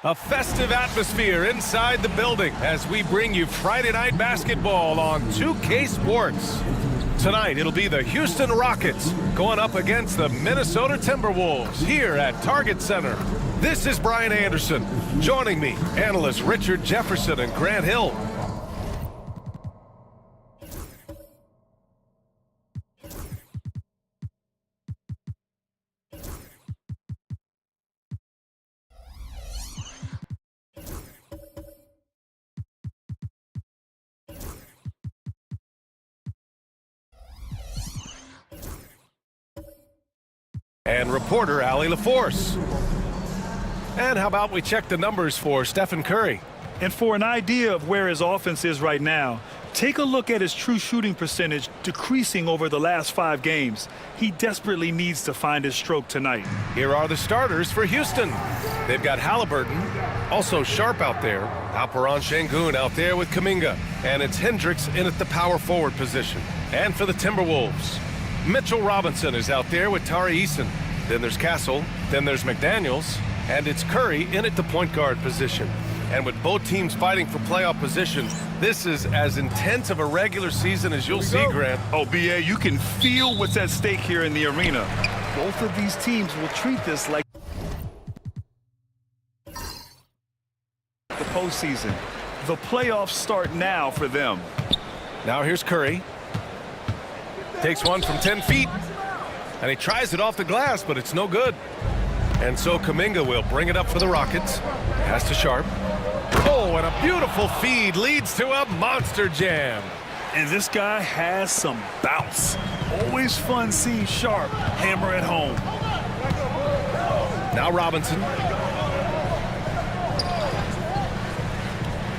A festive atmosphere inside the building as we bring you Friday night basketball on 2K Sports. Tonight, it'll be the Houston Rockets going up against the Minesotta Timberwolves here at Target Center. This is Brian Anderson. Joining me, analysts Richard Jefferson and Grant Hill. And reporter Allie LaForce. And how about we check the numbers for Stephen Curry? And for an idea of where his offense is right now, take a look at his true shooting percentage decreasing over the last 5 games. He desperately needs to find his stroke tonight. Here are the starters for Houston. They've got Halliburton, also Sharp out there, Alperen Sengun out there with Kuminga, and it's Hendricks in at the power forward position. And for the Timberwolves, Mitchell Robinson is out there with Tari Eason. Then there's Castle, then there's McDaniels, and it's Curry in at the point guard position. And with both teams fighting for playoff position, this is as intense of a regular season as you'll see, Grant. Oh, B.A., you can feel what's at stake here in the arena. Both of these teams will treat this like the postseason. The playoffs start now for them. Now here's Curry. Takes one from 10 feet, and he tries it off the glass, but it's no good. And so Kuminga will bring it up for the Rockets. Pass to Sharp. Oh, and a beautiful feed leads to a monster jam. And this guy has some bounce. Always fun seeing Sharp hammer at home. Now Robinson.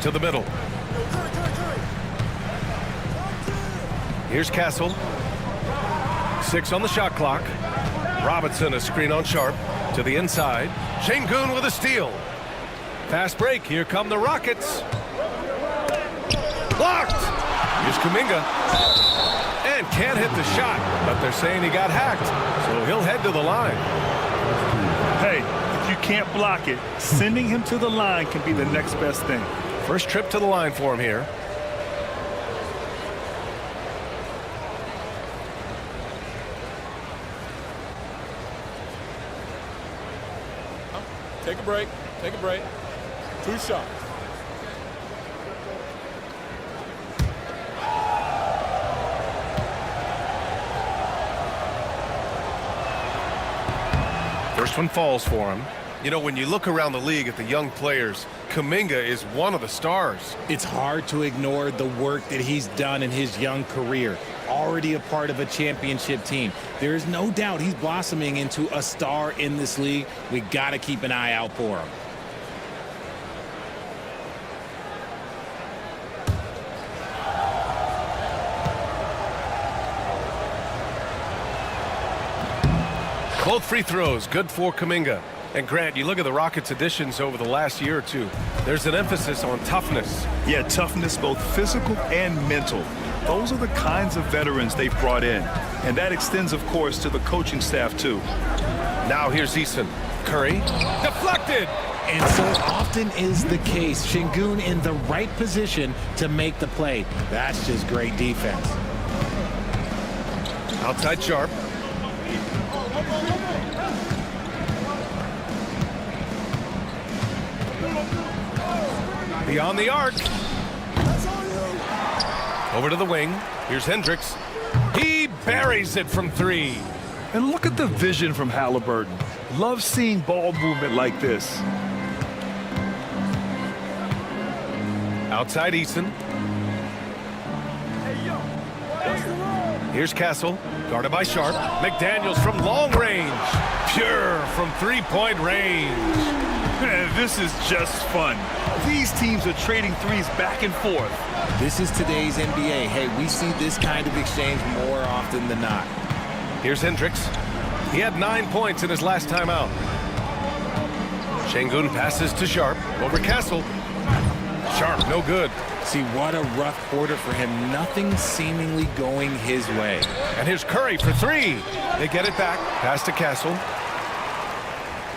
To the middle. Here's Castle. 6 on the shot clock. Robinson a screen on Sharp. To the inside. Sengun with a steal. Fast break. Here come the Rockets. Blocked. Here's Kuminga. And can't hit the shot, but they're saying he got hacked, so he'll head to the line. Hey, if you can't block it, sending him to the line can be the next best thing. First trip to the line for him here. Take a break. Take a break. 2 shots. First one falls for him. You know, when you look around the league at the young players, Kuminga is one of the stars. It's hard to ignore the work that he's done in his young career. Already a part of a championship team. There is no doubt he's blossoming into a star in this league. We got to keep an eye out for him. Both free throws good for Kuminga. And Grant, you look at the Rockets' additions over the last year or two. There's an emphasis on toughness. Yeah, toughness, both physical and mental. Those are the kinds of veterans they've brought in. And that extends, of course, to the coaching staff, too. Now here's Eason. Curry. Deflected! And so often is the case. Sengun in the right position to make the play. That's just great defense. Outside Sharp. Beyond the arc. Over to the wing. Here's Hendricks. He buries it from 3. And look at the vision from Halliburton. Love seeing ball movement like this. Outside Eason. Here's Castle. Guarded by Sharp. McDaniels from long range. Pure from 3-point range. This is just fun. These teams are trading threes back and forth. This is today's NBA. Hey, we see this kind of exchange more often than not. Here's Hendricks. He had 9 points in his last time out. Sengun passes to Sharp. Over Castle. Sharp, no good. See, what a rough quarter for him. Nothing seemingly going his way. And here's Curry for 3. They get it back. Pass to Castle.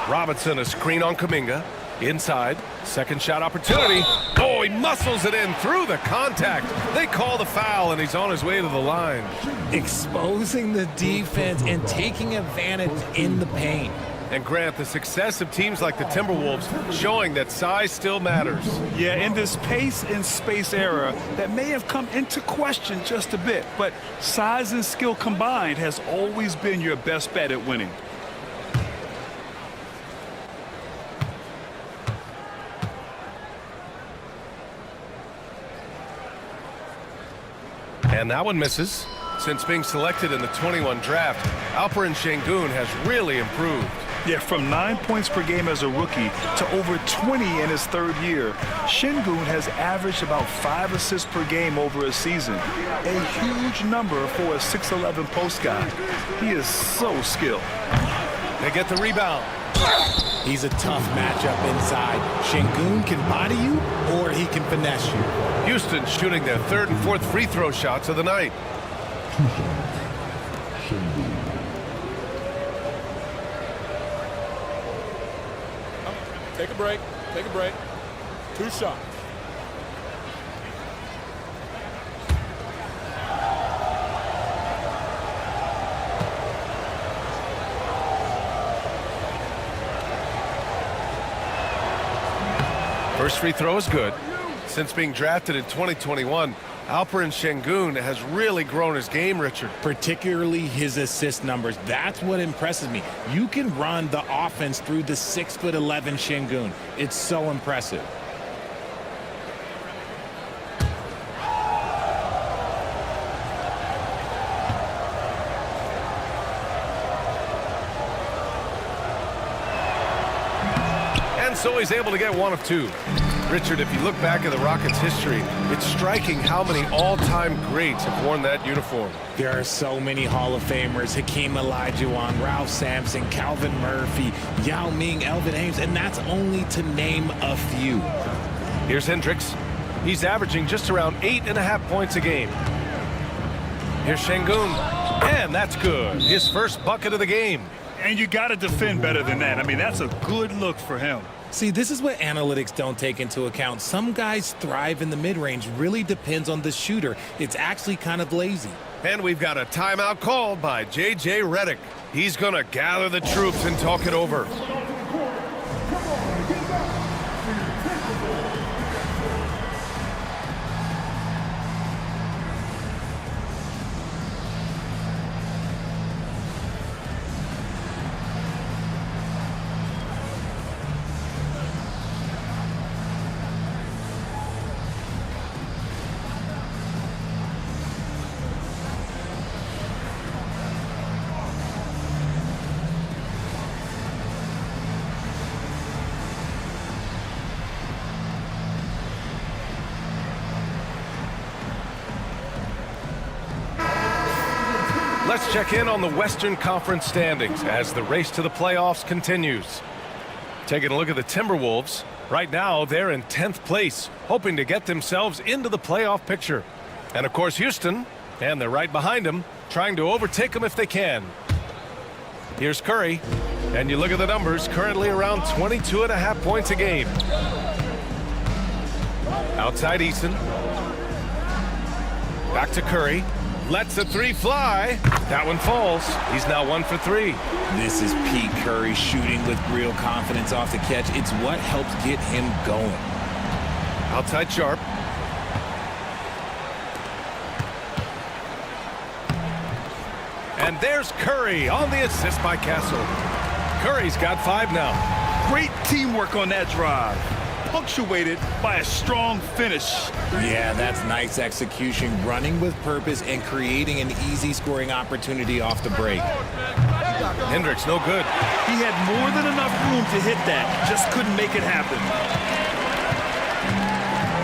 Robinson a screen on Kuminga. Inside, second shot opportunity. Oh, he muscles it in through the contact. They call the foul, and he's on his way to the line. Exposing the defense and taking advantage in the paint. And Grant, the success of teams like the Timberwolves showing that size still matters. Yeah, in this pace and space era, that may have come into question just a bit, but size and skill combined has always been your best bet at winning. And that one misses. Since being selected in the 21 draft, Alperen Sengun has really improved. Yeah, from 9 points per game as a rookie to over 20 in his third year, Sengun has averaged about 5 assists per game over a season. A huge number for a 6'11 post guy. He is so skilled. They get the rebound. He's a tough matchup inside. Sengun can body you, or he can finesse you. Houston shooting their third and fourth free throw shots of the night. Take a break. Take a break. 2 shots. First free throw is good. Since being drafted in 2021, Alperen Sengun has really grown his game, Richard. Particularly his assist numbers. That's what impresses me. You can run the offense through the 6'11" Sengun. It's so impressive. And so he's able to get 1 of 2. Richard, if you look back at the Rockets' history, it's striking how many all-time greats have worn that uniform. There are so many Hall of Famers. Hakeem Olajuwon, Ralph Sampson, Calvin Murphy, Yao Ming, Elvin Hayes, and that's only to name a few. Here's Hendricks. He's averaging just around 8.5 points a game. Here's Sengun, and that's good. His first bucket of the game. And you got to defend better than that. I mean, that's a good look for him. See, this is what analytics don't take into account. Some guys thrive in the mid-range. Really depends on the shooter. It's actually kind of lazy. And we've got a timeout called by J.J. Redick. He's going to gather the troops and talk it over. Let's check in on the Western Conference standings as the race to the playoffs continues. Taking a look at the Timberwolves. Right now, they're in 10th place, hoping to get themselves into the playoff picture. And of course, Houston, and they're right behind them, trying to overtake them if they can. Here's Curry, and you look at the numbers, currently around 22.5 points a game. Outside Eason. Back to Curry. Lets the 3 fly. That one falls. He's now 1 for 3. This is Pete Curry shooting with real confidence off the catch. It's what helps get him going. Outside Sharp. And there's Curry on the assist by Castle. Curry's got 5 now. Great teamwork on that drive, punctuated by a strong finish. Yeah, that's nice execution, running with purpose and creating an easy scoring opportunity off the break. Hendricks, no good. He had more than enough room to hit that, just couldn't make it happen.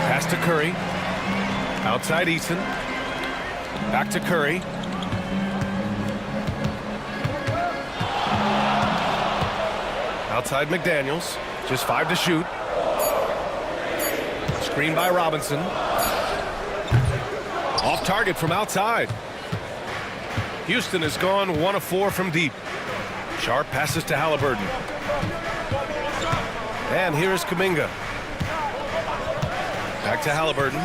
Pass to Curry. Outside Eason. Back to Curry. Outside McDaniels. Just 5 to shoot. Screen by Robinson. Off target from outside. Houston has gone 1 of 4 from deep. Sharp passes to Halliburton. And here is Kuminga. Back to Halliburton.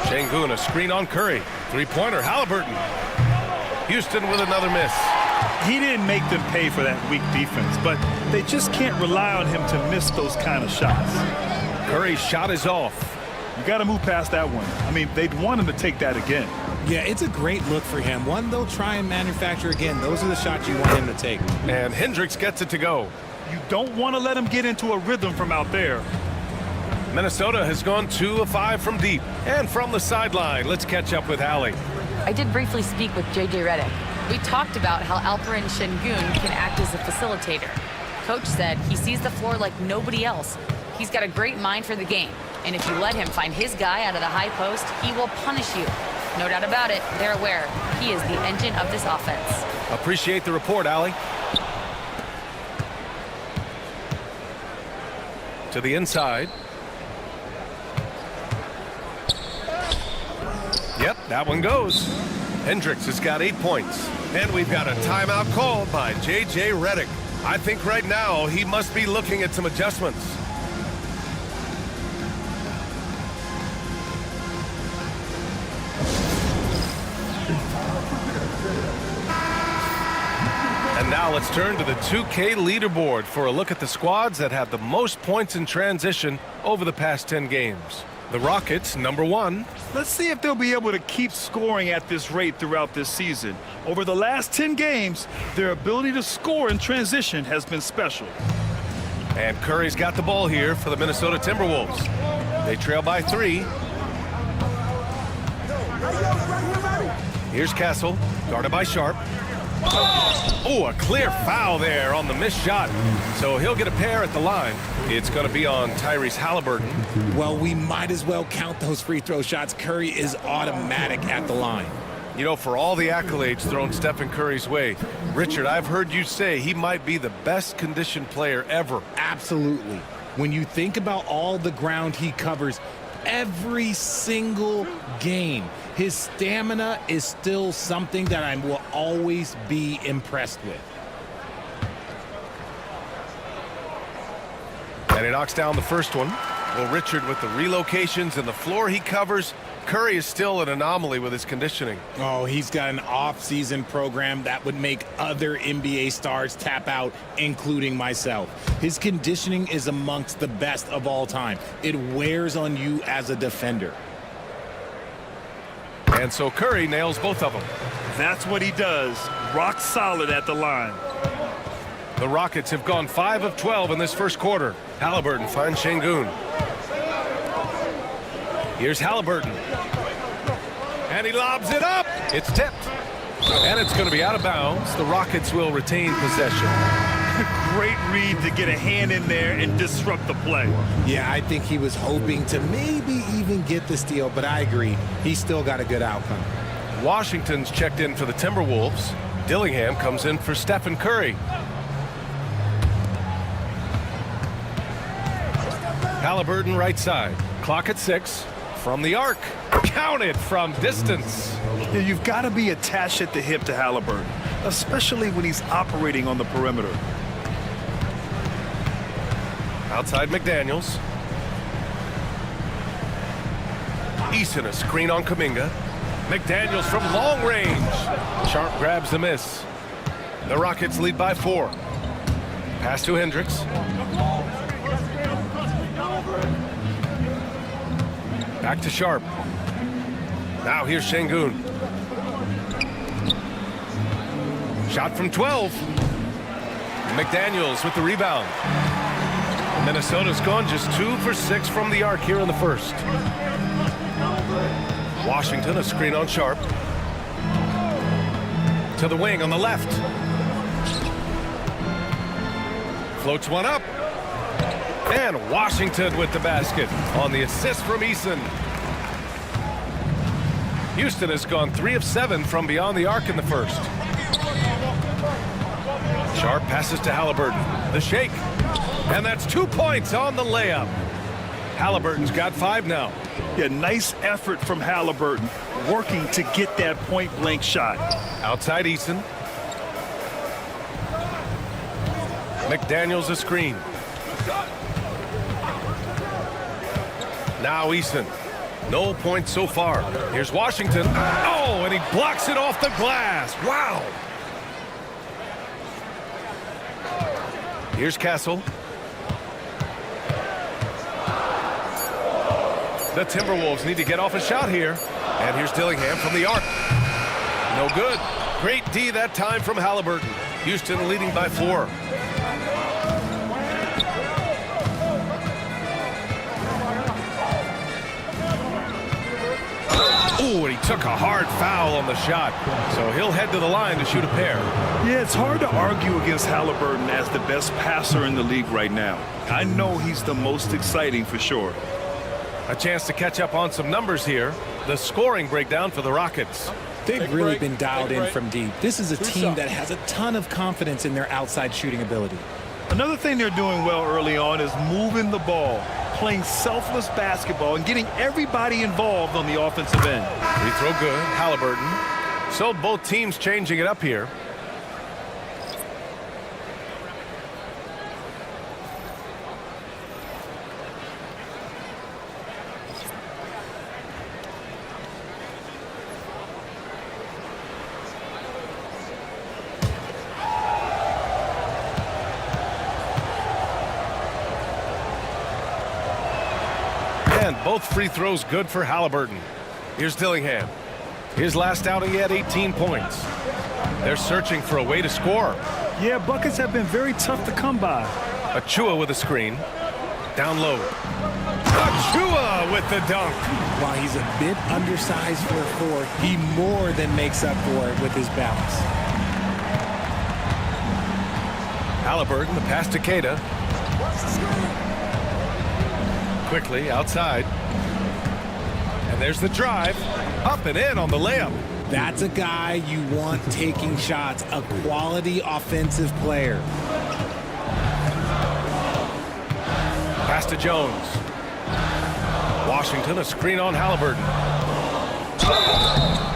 Şengün, a screen on Curry. Three-pointer, Halliburton. Houston with another miss. He didn't make them pay for that weak defense, but they just can't rely on him to miss those kind of shots. Curry's shot is off. You got to move past that one. I mean, they'd want him to take that again. Yeah, it's a great look for him. One they'll try and manufacture again. Those are the shots you want him to take. And Hendricks gets it to go. You don't want to let him get into a rhythm from out there. Minnesota has gone 2 of 5 from deep. And from the sideline, let's catch up with Allie. I did briefly speak with J.J. Redick. We talked about how Alperen Şengün can act as a facilitator. Coach said he sees the floor like nobody else. He's got a great mind for the game. And if you let him find his guy out of the high post, he will punish you. No doubt about it, they're aware. He is the engine of this offense. Appreciate the report, Allie. To the inside. Yep, that one goes. Hendricks has got 8 points. And we've got a timeout called by J.J. Redick. I think right now he must be looking at some adjustments. And now let's turn to the 2K leaderboard for a look at the squads that have the most points in transition over the past 10 games. The Rockets, number 1. Let's see if they'll be able to keep scoring at this rate throughout this season. Over the last 10 games, their ability to score in transition has been special. And Curry's got the ball here for the Minnesota Timberwolves. They trail by 3. Here's Castle, guarded by Sharp. Oh, a clear foul there on the missed shot. So he'll get a pair at the line. It's going to be on Tyrese Halliburton. Well, we might as well count those free throw shots. Curry is automatic at the line. You know, for all the accolades thrown Stephen Curry's way, Richard, I've heard you say he might be the best conditioned player ever. Absolutely. When you think about all the ground he covers every single game, his stamina is still something that I will always be impressed with. And he knocks down the first one. Well, Richard, with the relocations and the floor he covers, Curry is still an anomaly with his conditioning. Oh, he's got an off-season program that would make other NBA stars tap out, including myself. His conditioning is amongst the best of all time. It wears on you as a defender. And so Curry nails both of them. That's what he does. Rock solid at the line. The Rockets have gone 5 of 12 in this first quarter. Halliburton finds Şengün. Here's Halliburton. And he lobs it up. It's tipped. And it's going to be out of bounds. The Rockets will retain possession. Great read to get a hand in there and disrupt the play. Yeah, I think he was hoping to maybe even get the steal, but I agree. He still got a good outcome. Washington's checked in for the Timberwolves. Dillingham comes in for Stephen Curry. Halliburton right side. Clock at 6. From the arc. Counted from distance. Yeah, you've got to be attached at the hip to Halliburton, especially when he's operating on the perimeter. Outside McDaniels. Eason a screen on Kuminga. McDaniels from long range. Sharp grabs the miss. The Rockets lead by 4. Pass to Hendricks. Back to Sharp. Now here's Şengün. Shot from 12. McDaniels with the rebound. Minnesota's gone just 2 for 6 from the arc here in the first. Washington a screen on Sharp. To the wing on the left. Floats one up. And Washington with the basket on the assist from Eason. Houston has gone 3 of 7 from beyond the arc in the first. Sharp passes to Halliburton. The shake. And that's 2 points on the layup. Halliburton's got 5 now. Yeah, nice effort from Halliburton, working to get that point-blank shot. Outside Eason. McDaniels a screen. Now Eason. No points so far. Here's Washington. Oh, and he blocks it off the glass. Wow. Here's Castle. The Timberwolves need to get off a shot here. And here's Dillingham from the arc. No good. Great D that time from Halliburton. Houston leading by 4. Ooh, and he took a hard foul on the shot. So he'll head to the line to shoot a pair. Yeah, it's hard to argue against Halliburton as the best passer in the league right now. I know he's the most exciting for sure. A chance to catch up on some numbers here. The scoring breakdown for the Rockets. They've really been dialed in from deep. This is a team that has a ton of confidence in their outside shooting ability. Another thing they're doing well early on is moving the ball, playing selfless basketball, and getting everybody involved on the offensive end. Free throw good. Halliburton. So both teams changing it up here. And both free throws good for Halliburton. Here's Dillingham. His last outing, he had 18 points. They're searching for a way to score. Yeah, buckets have been very tough to come by. Achua with a screen. Down low. Achua with the dunk. While he's a bit undersized for a 4, he more than makes up for it with his bounce. Halliburton, the pass to Queta. Quickly outside. And there's the drive. Up and in on the layup. That's a guy you want taking shots, a quality offensive player. Pass to Jones. Washington, a screen on Halliburton.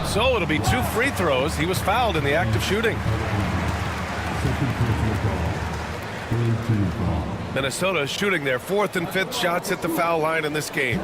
So it'll be 2 free throws. He was fouled in the act of shooting. Minnesota shooting their 4th and 5th shots at the foul line in this game.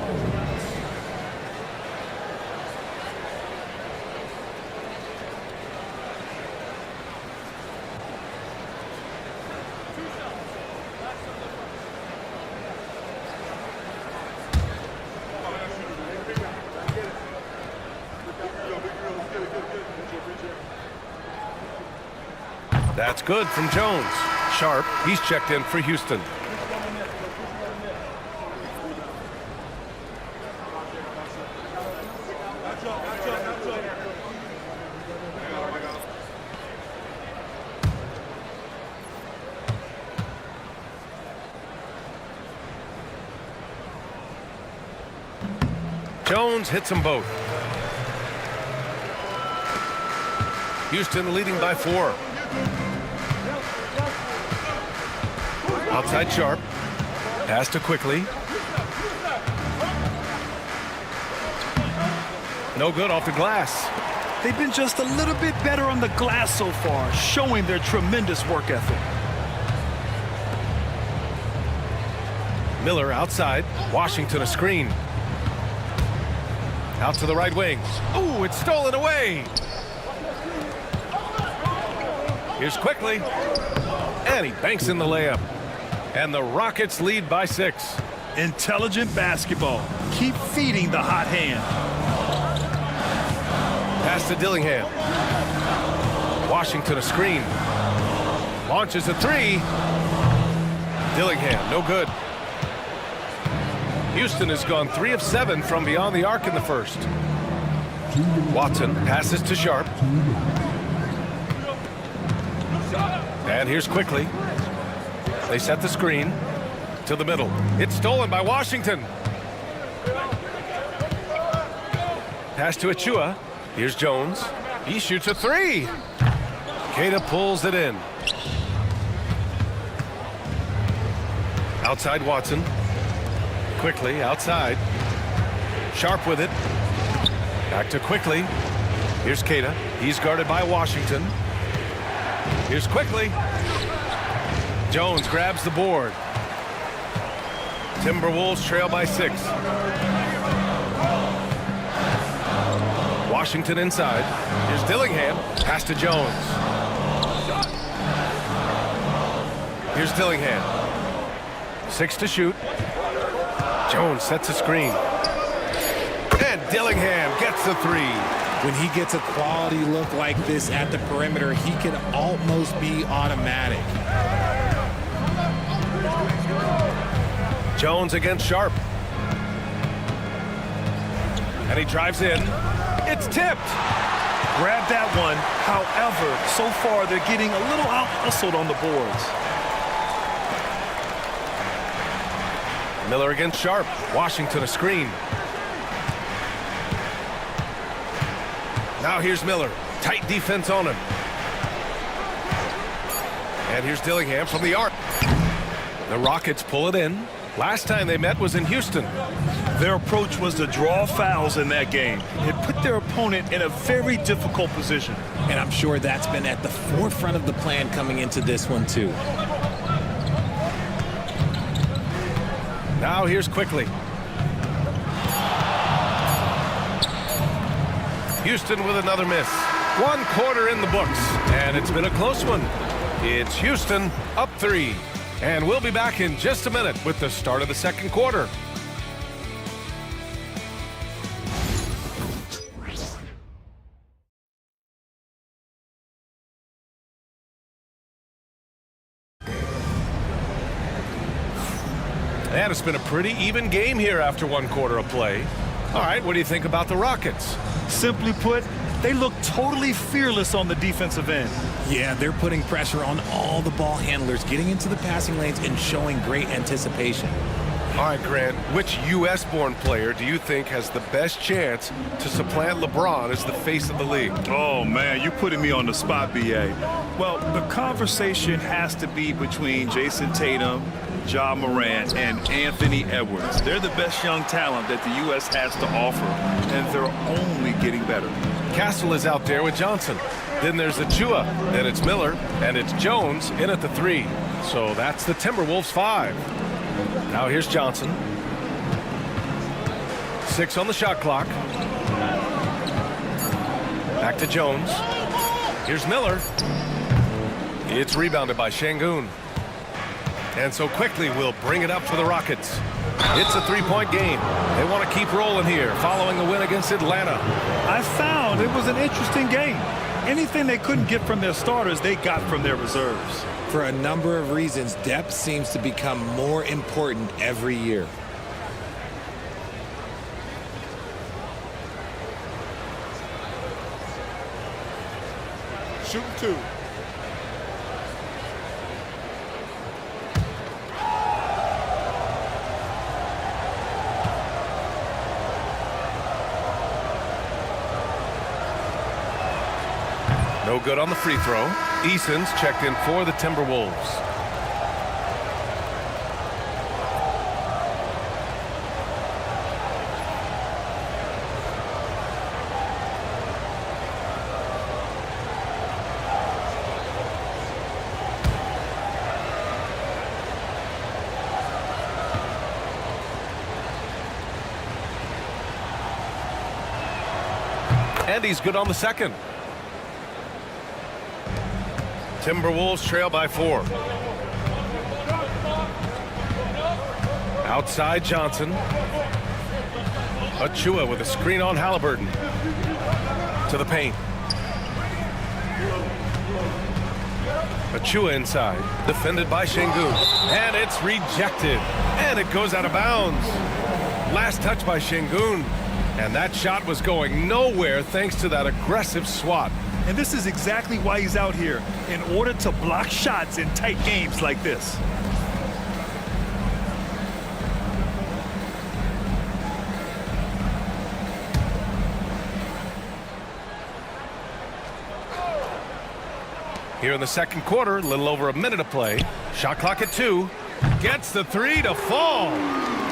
That's good from Jones. Sharp, he's checked in for Houston. Jones hits them both. Houston leading by 4. Outside Sharp. Pass to Quickly. No good off the glass. They've been just a little bit better on the glass so far, showing their tremendous work ethic. Miller outside. Washington a screen. Out to the right wing. Ooh, it's stolen away. Here's Quickly. And he banks in the layup. And the Rockets lead by 6. Intelligent basketball. Keep feeding the hot hand. Pass to Dillingham. Washington a screen. Launches a 3. Dillingham, no good. Houston has gone 3 of 7 from beyond the arc in the first. Watson passes to Sharp. And here's Quickly. They set the screen to the middle. It's stolen by Washington. Pass to Achua. Here's Jones. He shoots a 3. Queta pulls it in. Outside Watson. Quickly outside. Sharp with it. Back to Quickly. Here's Cada. He's guarded by Washington. Here's Quickly. Jones grabs the board. Timberwolves trail by 6. Washington inside. Here's Dillingham. Pass to Jones. Here's Dillingham. 6 to shoot. Jones sets a screen. And Dillingham gets the 3. When he gets a quality look like this at the perimeter, he can almost be automatic. Jones against Sharp. And he drives in. It's tipped. Grab that one. However, so far they're getting a little out-hustled on the boards. Miller against Sharp. Washington a screen. Now here's Miller. Tight defense on him. And here's Dillingham from the arc. The Rockets pull it in. Last time they met was in Houston. Their approach was to draw fouls in that game. It put their opponent in a very difficult position. And I'm sure that's been at the forefront of the plan coming into this one, too. Now here's Quickly. Houston with another miss. 1 quarter in the books, and it's been a close one. It's Houston up 3. And we'll be back in just a minute with the start of the second quarter. And it's been a pretty even game here after 1 quarter of play. All right, what do you think about the Rockets? Simply put, they look totally fearless on the defensive end. Yeah, they're putting pressure on all the ball handlers, getting into the passing lanes and showing great anticipation. All right, Grant, which U.S.-born player do you think has the best chance to supplant LeBron as the face of the league? Oh, man, you're putting me on the spot, B.A. Well, the conversation has to be between Jason Tatum, Ja Morant, and Anthony Edwards. They're the best young talent that the U.S. has to offer, and they're only getting better. Castle is out there with Johnson. Then there's Achua, then it's Miller, and it's Jones in at the 3. So that's the Timberwolves 5. Now here's Johnson. 6 on the shot clock. Back to Jones. Here's Miller. It's rebounded by Şengün. And so Quickly will bring it up for the Rockets. It's a 3-point game. They want to keep rolling here following the win against Atlanta. I found it was an interesting game. Anything they couldn't get from their starters, they got from their reserves. For a number of reasons, depth seems to become more important every year. Shooting 2. No good on the free throw. Eason's checked in for the Timberwolves. And he's good on the second. Timberwolves trail by 4. Outside Johnson. Achua with a screen on Halliburton. To the paint. Achua inside. Defended by Şengün. And it's rejected. And it goes out of bounds. Last touch by Şengün. And that shot was going nowhere thanks to that aggressive swat. And this is exactly why he's out here, in order to block shots in tight games like this. Here in the second quarter, a little over a minute of play. Shot clock at 2. Gets the three to fall.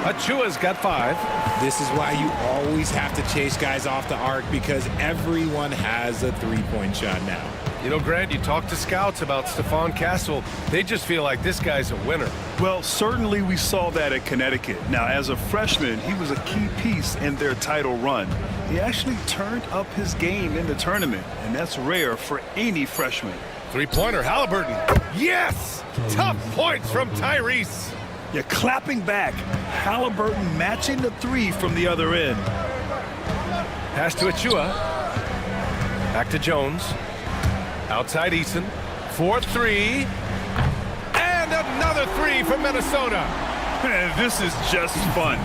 Achua's got 5. This is why you always have to chase guys off the arc, because everyone has a three-point shot now. You know, Grant, you talk to scouts about Stephon Castle. They just feel like this guy's a winner. Well, certainly we saw that at Connecticut. Now, as a freshman, he was a key piece in their title run. He actually turned up his game in the tournament, and that's rare for any freshman. Three-pointer, Halliburton. Yes! Tough points from Tyrese. You're clapping back. Halliburton matching the three from the other end. Pass to Achua. Back to Jones. Outside Eason. 4-3. And another three from Minnesota. Man, this is just fun.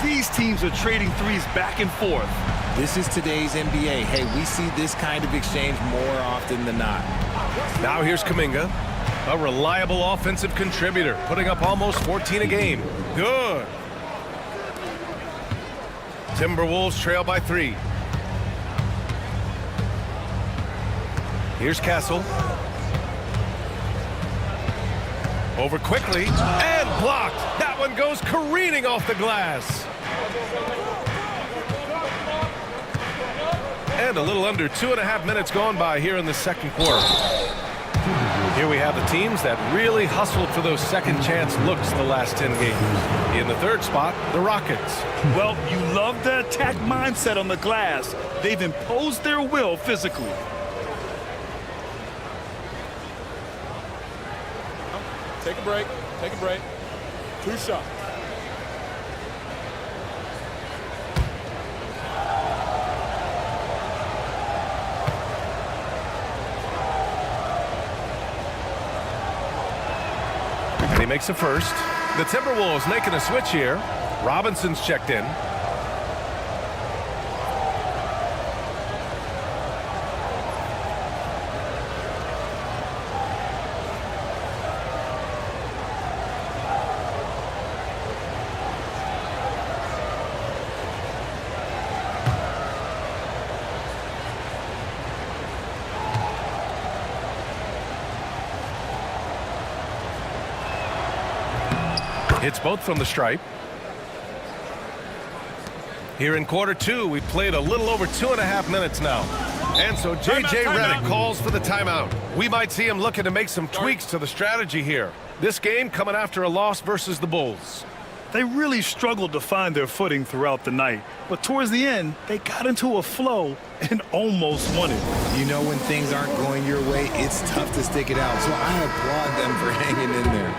These teams are trading threes back and forth. This is today's NBA. Hey, we see this kind of exchange more often than not. Now here's Kuminga, a reliable offensive contributor, putting up almost 14 a game. Good. Timberwolves trail by 3. Here's Castle. Over quickly and blocked. That one goes careening off the glass. And a little under 2.5 minutes gone by here in the second quarter. Here we have the teams that really hustled for those second chance looks the last 10 games. In the third spot, the Rockets. Well, you love the attack mindset on the glass. They've imposed their will physically. Take a break. Take a break. 2 shots. And he makes a first. The Timberwolves making a switch here. Robinson's checked in. Hits both from the stripe. Here in quarter 2, we've played a little over 2.5 minutes now. And so J.J. Redick calls for the timeout. We might see him looking to make some tweaks to the strategy here. This game coming after a loss versus the Bulls. They really struggled to find their footing throughout the night. But towards the end, they got into a flow and almost won it. You know, when things aren't going your way, it's tough to stick it out. So I applaud them for hanging in there.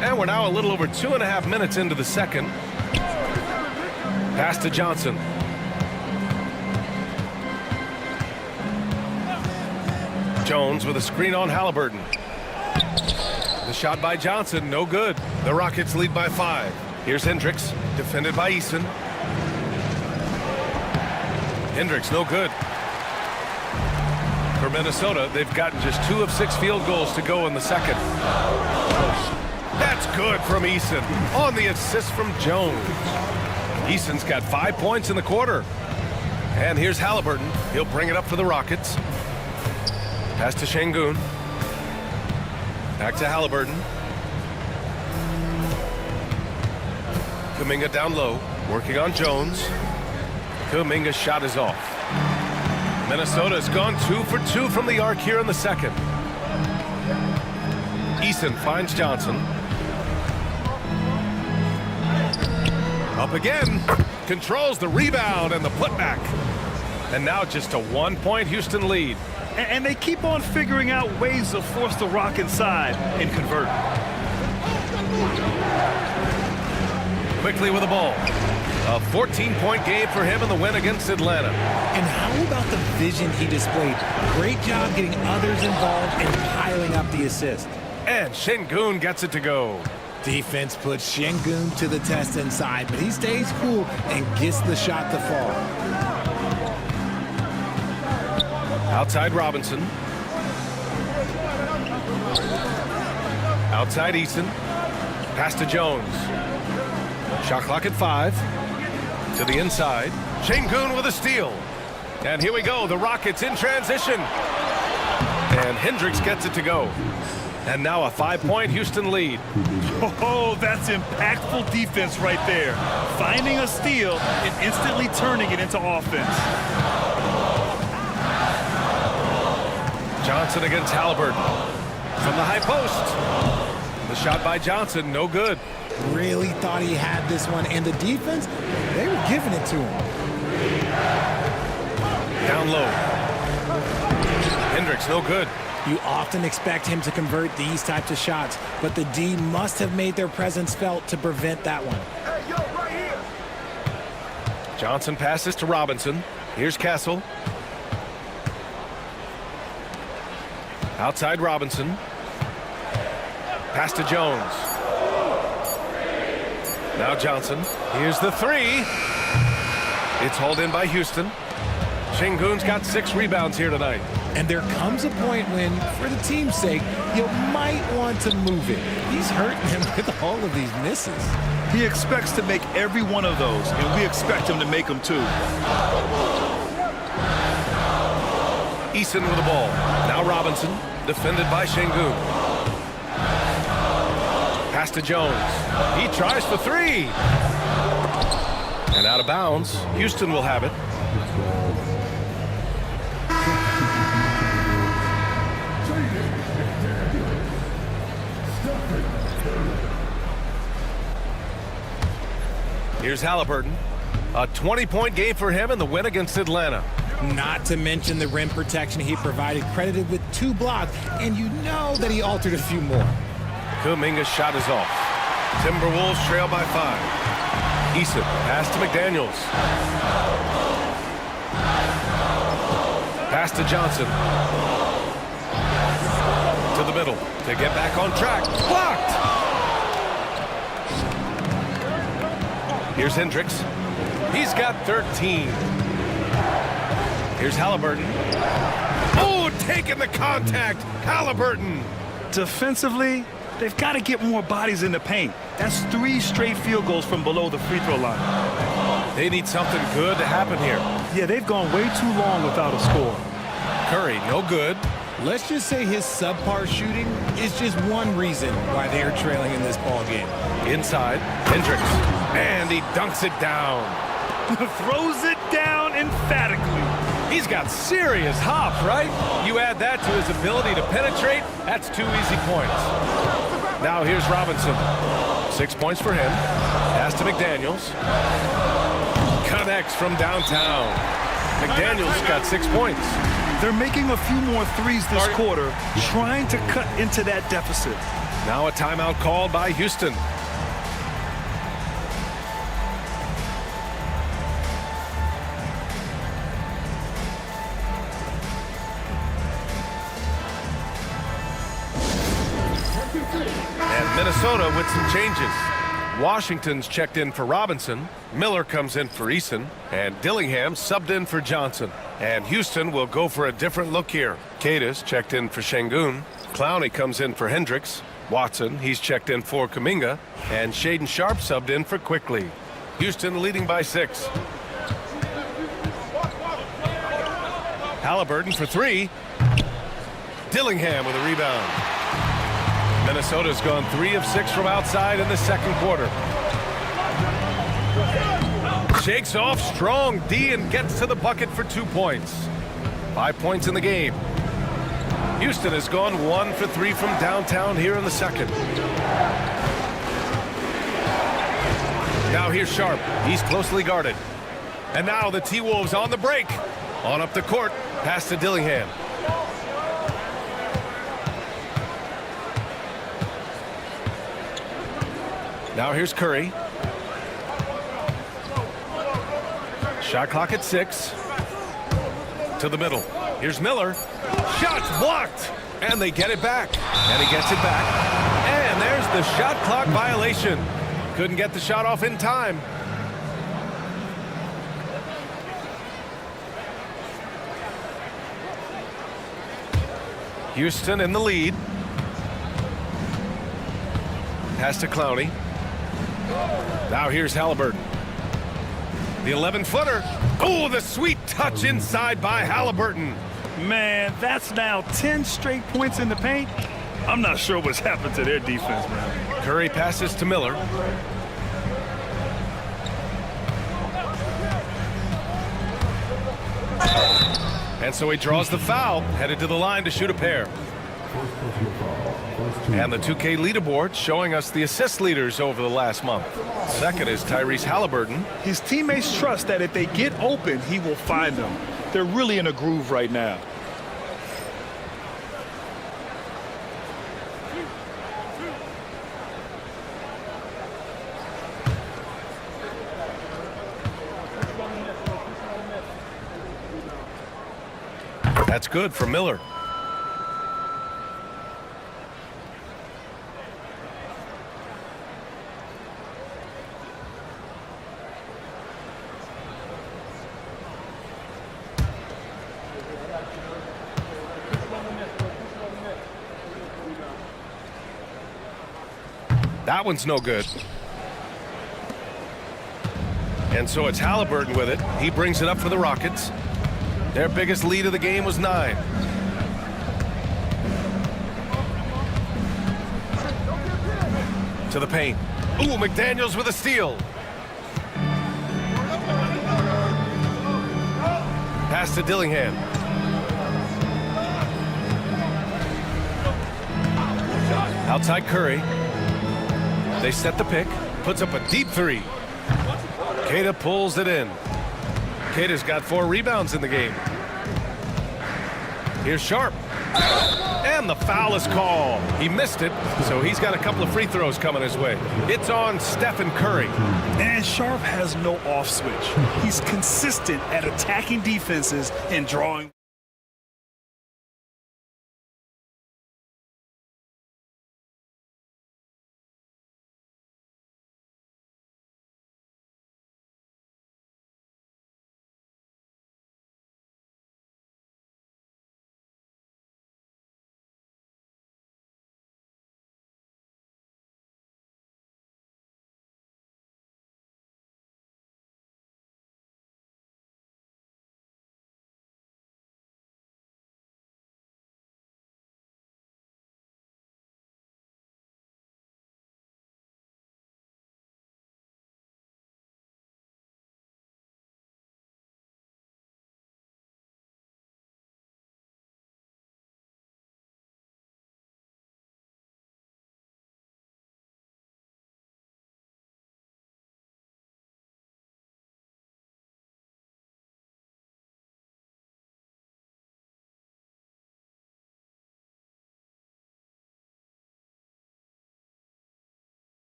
And we're now a little over 2.5 minutes into the second. Pass to Johnson. Jones with a screen on Halliburton. The shot by Johnson, no good. The Rockets lead by 5. Here's Hendricks, defended by Eason. Hendricks, no good. For Minnesota, they've gotten just 2 of 6 field goals to go in the second. That's good from Eason on the assist from Jones. Eason's got 5 points in the quarter. And here's Halliburton. He'll bring it up for the Rockets. Pass to Şengün. Back to Halliburton. Kuminga down low, working on Jones. Kuminga's shot is off. Minnesota's gone 2 for 2 from the arc here in the second. Eason finds Johnson. Up again. Controls the rebound and the putback. And now just a 1-point Houston lead. And they keep on figuring out ways to force the Rock inside and convert. Quickly with the ball. A 14-point game for him in the win against Atlanta. And how about the vision he displayed? Great job getting others involved and piling up the assist. And Şengün gets it to go. Defense puts Şengün to the test inside, but he stays cool and gets the shot to fall. Outside Robinson. Outside Eason. Pass to Jones. Shot clock at 5. To the inside. Şengün with a steal. And here we go. The Rockets in transition. And Hendricks gets it to go. And now a 5-point Houston lead. Oh, that's impactful defense right there. Finding a steal and instantly turning it into offense. Johnson against Halliburton. From the high post. The shot by Johnson, no good. Really thought he had this one, and the defense, they were giving it to him. Down low. Hendricks, no good. You often expect him to convert these types of shots, but the D must have made their presence felt to prevent that one. Hey, yo, right here. Johnson passes to Robinson. Here's Castle. Outside Robinson. Pass to Jones. Now Johnson. Here's the 3. It's hauled in by Houston. Şengün's got 6 rebounds here tonight. And there comes a point when, for the team's sake, you might want to move it. He's hurting him with all of these misses. He expects to make every one of those, and we expect him to make them too. Eason with the ball. Now Robinson, defended by Şengün. Pass to Jones. He tries for 3. And out of bounds. Houston will have it. Here's Halliburton. A 20-point game for him in the win against Atlanta. Not to mention the rim protection he provided, credited with 2 blocks, and you know that he altered a few more. Kuminga's shot is off. Timberwolves trail by 5. Eason, pass to McDaniels. Pass to Johnson. To the middle to get back on track. Blocked! Here's Hendricks. He's got 13. Here's Halliburton. Oh, taking the contact. Halliburton. Defensively, they've got to get more bodies in the paint. That's 3 straight field goals from below the free throw line. They need something good to happen here. Yeah, they've gone way too long without a score. Curry, no good. Let's just say his subpar shooting is just one reason why they are trailing in this ball game. Inside, Hendricks. And he dunks it down. Throws it down emphatically. He's got serious hops, right? You add that to his ability to penetrate, that's 2 easy points. Now here's Robinson. 6 points for him. Pass to McDaniels. Connects from downtown. McDaniels got 6 points. They're making a few more threes this quarter, trying to cut into that deficit. Now a timeout called by Houston. And Minnesota with some changes. Washington's checked in for Robinson. Miller comes in for Eason. And Dillingham subbed in for Johnson. And Houston will go for a different look here. Cadis checked in for Şengün. Clowney comes in for Hendricks. Watson, he's checked in for Kuminga. And Shaedon Sharpe subbed in for Quickly. Houston leading by 6. Halliburton for 3. Dillingham with a rebound. Minnesota's gone 3 of 6 from outside in the second quarter. Shakes off strong D and gets to the bucket for 2 points. 5 points in the game. Houston has gone 1 for 3 from downtown here in the second. Now here's Sharpe. He's closely guarded. And now the T-Wolves on the break. On up the court. Pass to Dillingham. Now here's Curry. Shot clock at 6. To the middle. Here's Miller. Shots blocked. And they get it back. And he gets it back. And there's the shot clock violation. Couldn't get the shot off in time. Houston in the lead. Pass to Clowney. Now here's Halliburton. The 11-footer. Oh, the sweet touch inside by Halliburton. Man, that's now 10 straight points in the paint. I'm not sure what's happened to their defense, man. Curry passes to Miller. And so he draws the foul, headed to the line to shoot a pair. And the 2K leaderboard showing us the assist leaders over the last month. Second is Tyrese Halliburton. His teammates trust that if they get open, he will find them. They're really in a groove right now. That's good for Miller. That one's no good. And so it's Halliburton with it. He brings it up for the Rockets. Their biggest lead of the game was 9. To the paint. Ooh, McDaniels with a steal. Pass to Dillingham. Outside Curry. They set the pick. Puts up a deep 3. Queta pulls it in. Queta's got 4 rebounds in the game. Here's Sharp. And the foul is called. He missed it, so he's got a couple of free throws coming his way. It's on Stephen Curry. And Sharp has no off switch. He's consistent at attacking defenses and drawing.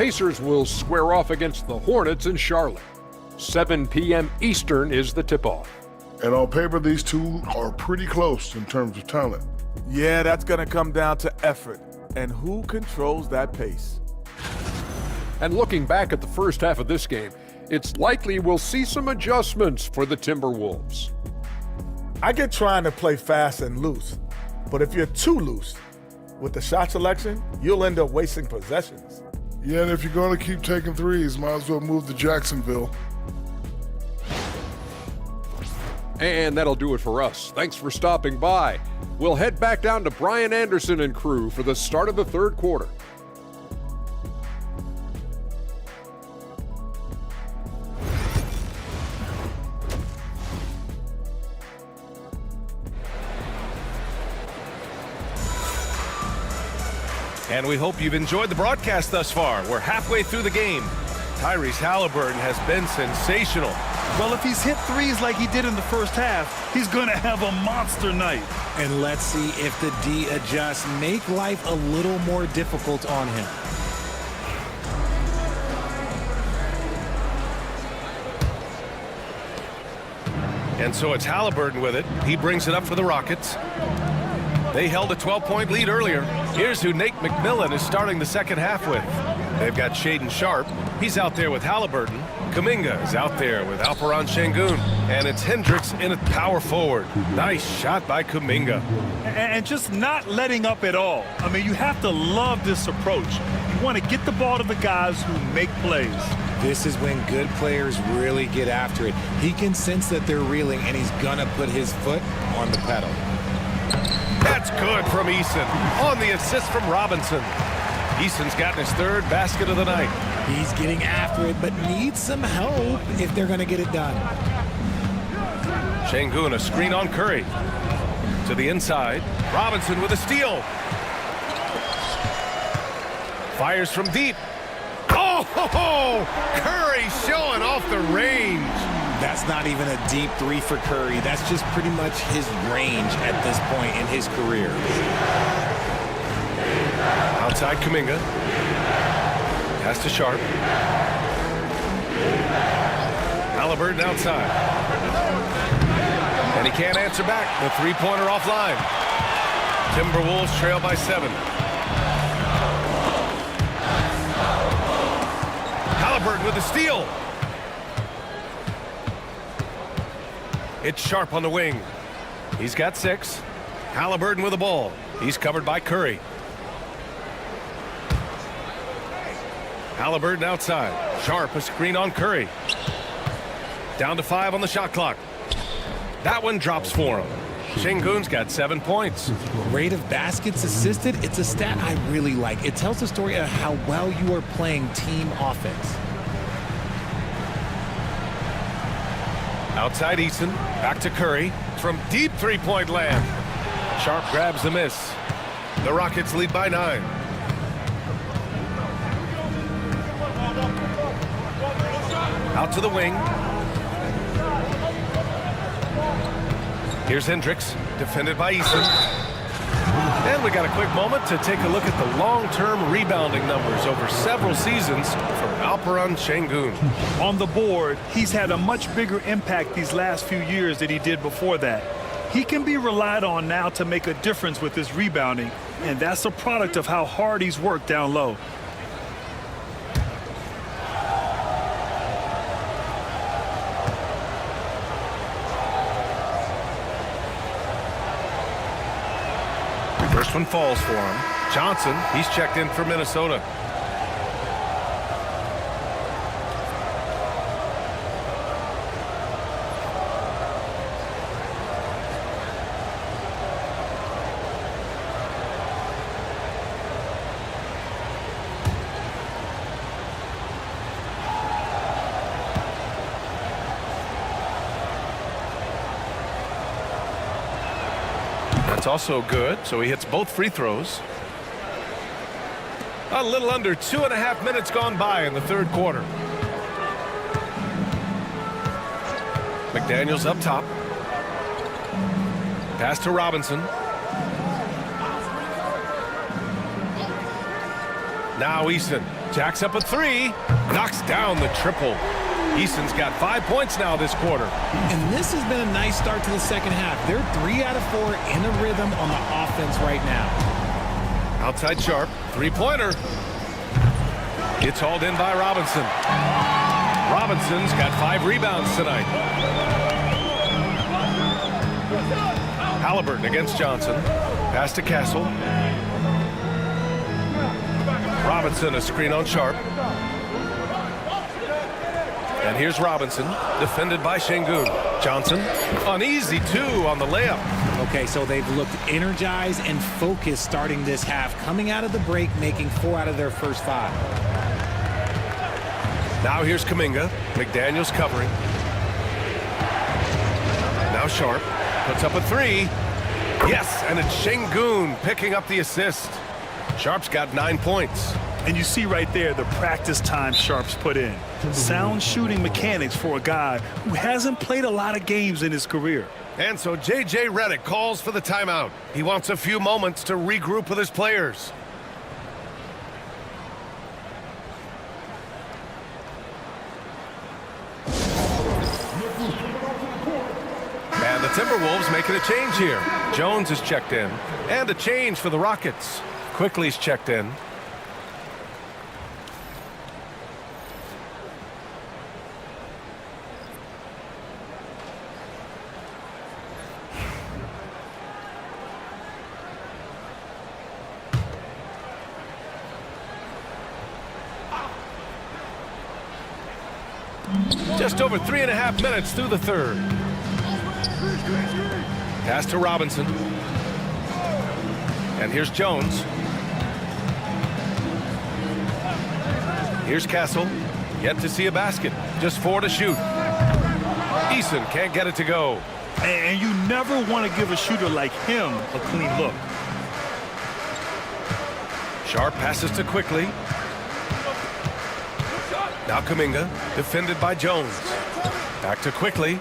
Pacers will square off against the Hornets in Charlotte. 7 p.m. Eastern is the tip-off. And on paper, these two are pretty close in terms of talent. Yeah, that's going to come down to effort and who controls that pace. And looking back at the first half of this game, it's likely we'll see some adjustments for the Timberwolves. I get trying to play fast and loose, but if you're too loose with the shot selection, you'll end up wasting possessions. Yeah, and if you're going to keep taking threes, might as well move to Jacksonville. And that'll do it for us. Thanks for stopping by. We'll head back down to Brian Anderson and crew for the start of the third quarter. And we hope you've enjoyed the broadcast thus far. We're halfway through the game. Tyrese Halliburton has been sensational. Well, if he's hit threes like he did in the first half, he's going to have a monster night. And let's see if the D adjusts, make life a little more difficult on him. And so it's Halliburton with it. He brings it up for the Rockets. They held a 12-point lead earlier. Here's who Nate McMillan is starting the second half with. They've got Shaedon Sharpe. He's out there with Halliburton. Kuminga is out there with Alperen Şengün. And it's Hendricks in at power forward. Nice shot by Kuminga. And just not letting up at all. I mean, you have to love this approach. You want to get the ball to the guys who make plays. This is when good players really get after it. He can sense that they're reeling, and he's going to put his foot on the pedal. That's good from Eason on the assist from Robinson. Eason's gotten his third basket of the night. He's getting after it, but needs some help if they're going to get it done. Şengün, a screen on Curry. To the inside. Robinson with a steal. Fires from deep. Oh, ho, ho! Curry showing off the range. That's not even a deep three for Curry. That's just pretty much his range at this point in his career. Outside Kuminga. Pass to Sharpe. Halliburton outside. And he can't answer back. The three-pointer offline. Timberwolves trail by 7. Halliburton with the steal. It's Sharpe on the wing. He's got 6. Halliburton with the ball. He's covered by Curry. Halliburton outside. Sharpe, a screen on Curry. Down to 5 on the shot clock. That one drops for him. Şengün's got 7 points. Rate of baskets assisted, it's a stat I really like. It tells the story of how well you are playing team offense. Outside Eason, back to Curry, from deep three-point land. Sharpe grabs the miss. The Rockets lead by 9. Out to the wing. Here's Hendricks, defended by Eason. And we got a quick moment to take a look at the long-term rebounding numbers over several seasons for Alperen Şengün. On the board, he's had a much bigger impact these last few years than he did before that. He can be relied on now to make a difference with his rebounding, and that's a product of how hard he's worked down low. First one falls for him. Johnson, he's checked in for Minnesota. That's also good, so he hits both free throws. A little under 2.5 minutes gone by in the third quarter. McDaniels up top. Pass to Robinson. Now Eason Jacks up a three. Knocks down the triple. Eason's got 5 points now this quarter. And this has been a nice start to the second half. They're 3 out of 4 in a rhythm on the offense right now. Outside Sharp, three-pointer. It's hauled in by Robinson. Robinson's got 5 rebounds tonight. Halliburton against Johnson. Pass to Castle. Robinson, a screen on Sharp. And here's Robinson, defended by Şengün. Johnson, an easy 2 on the layup. Okay, so they've looked energized and focused starting this half, coming out of the break, making 4 out of their first 5. Now here's Kuminga. McDaniels covering. Now Sharp puts up a 3. Yes, and it's Şengün picking up the assist. Sharp's got 9 points. And you see right there the practice time Sharp's put in. Sound shooting mechanics for a guy who hasn't played a lot of games in his career. And so J.J. Redick calls for the timeout. He wants a few moments to regroup with his players. And the Timberwolves making a change here. Jones is checked in. And a change for the Rockets. Quickly's checked in. Just over 3.5 minutes through the third. Pass to Robinson. And here's Jones. Here's Castle. Yet to see a basket. Just 4 to shoot. Eason can't get it to go. And you never want to give a shooter like him a clean look. Sharp passes to Quickly. Now Kuminga, defended by Jones. Back to Quickly.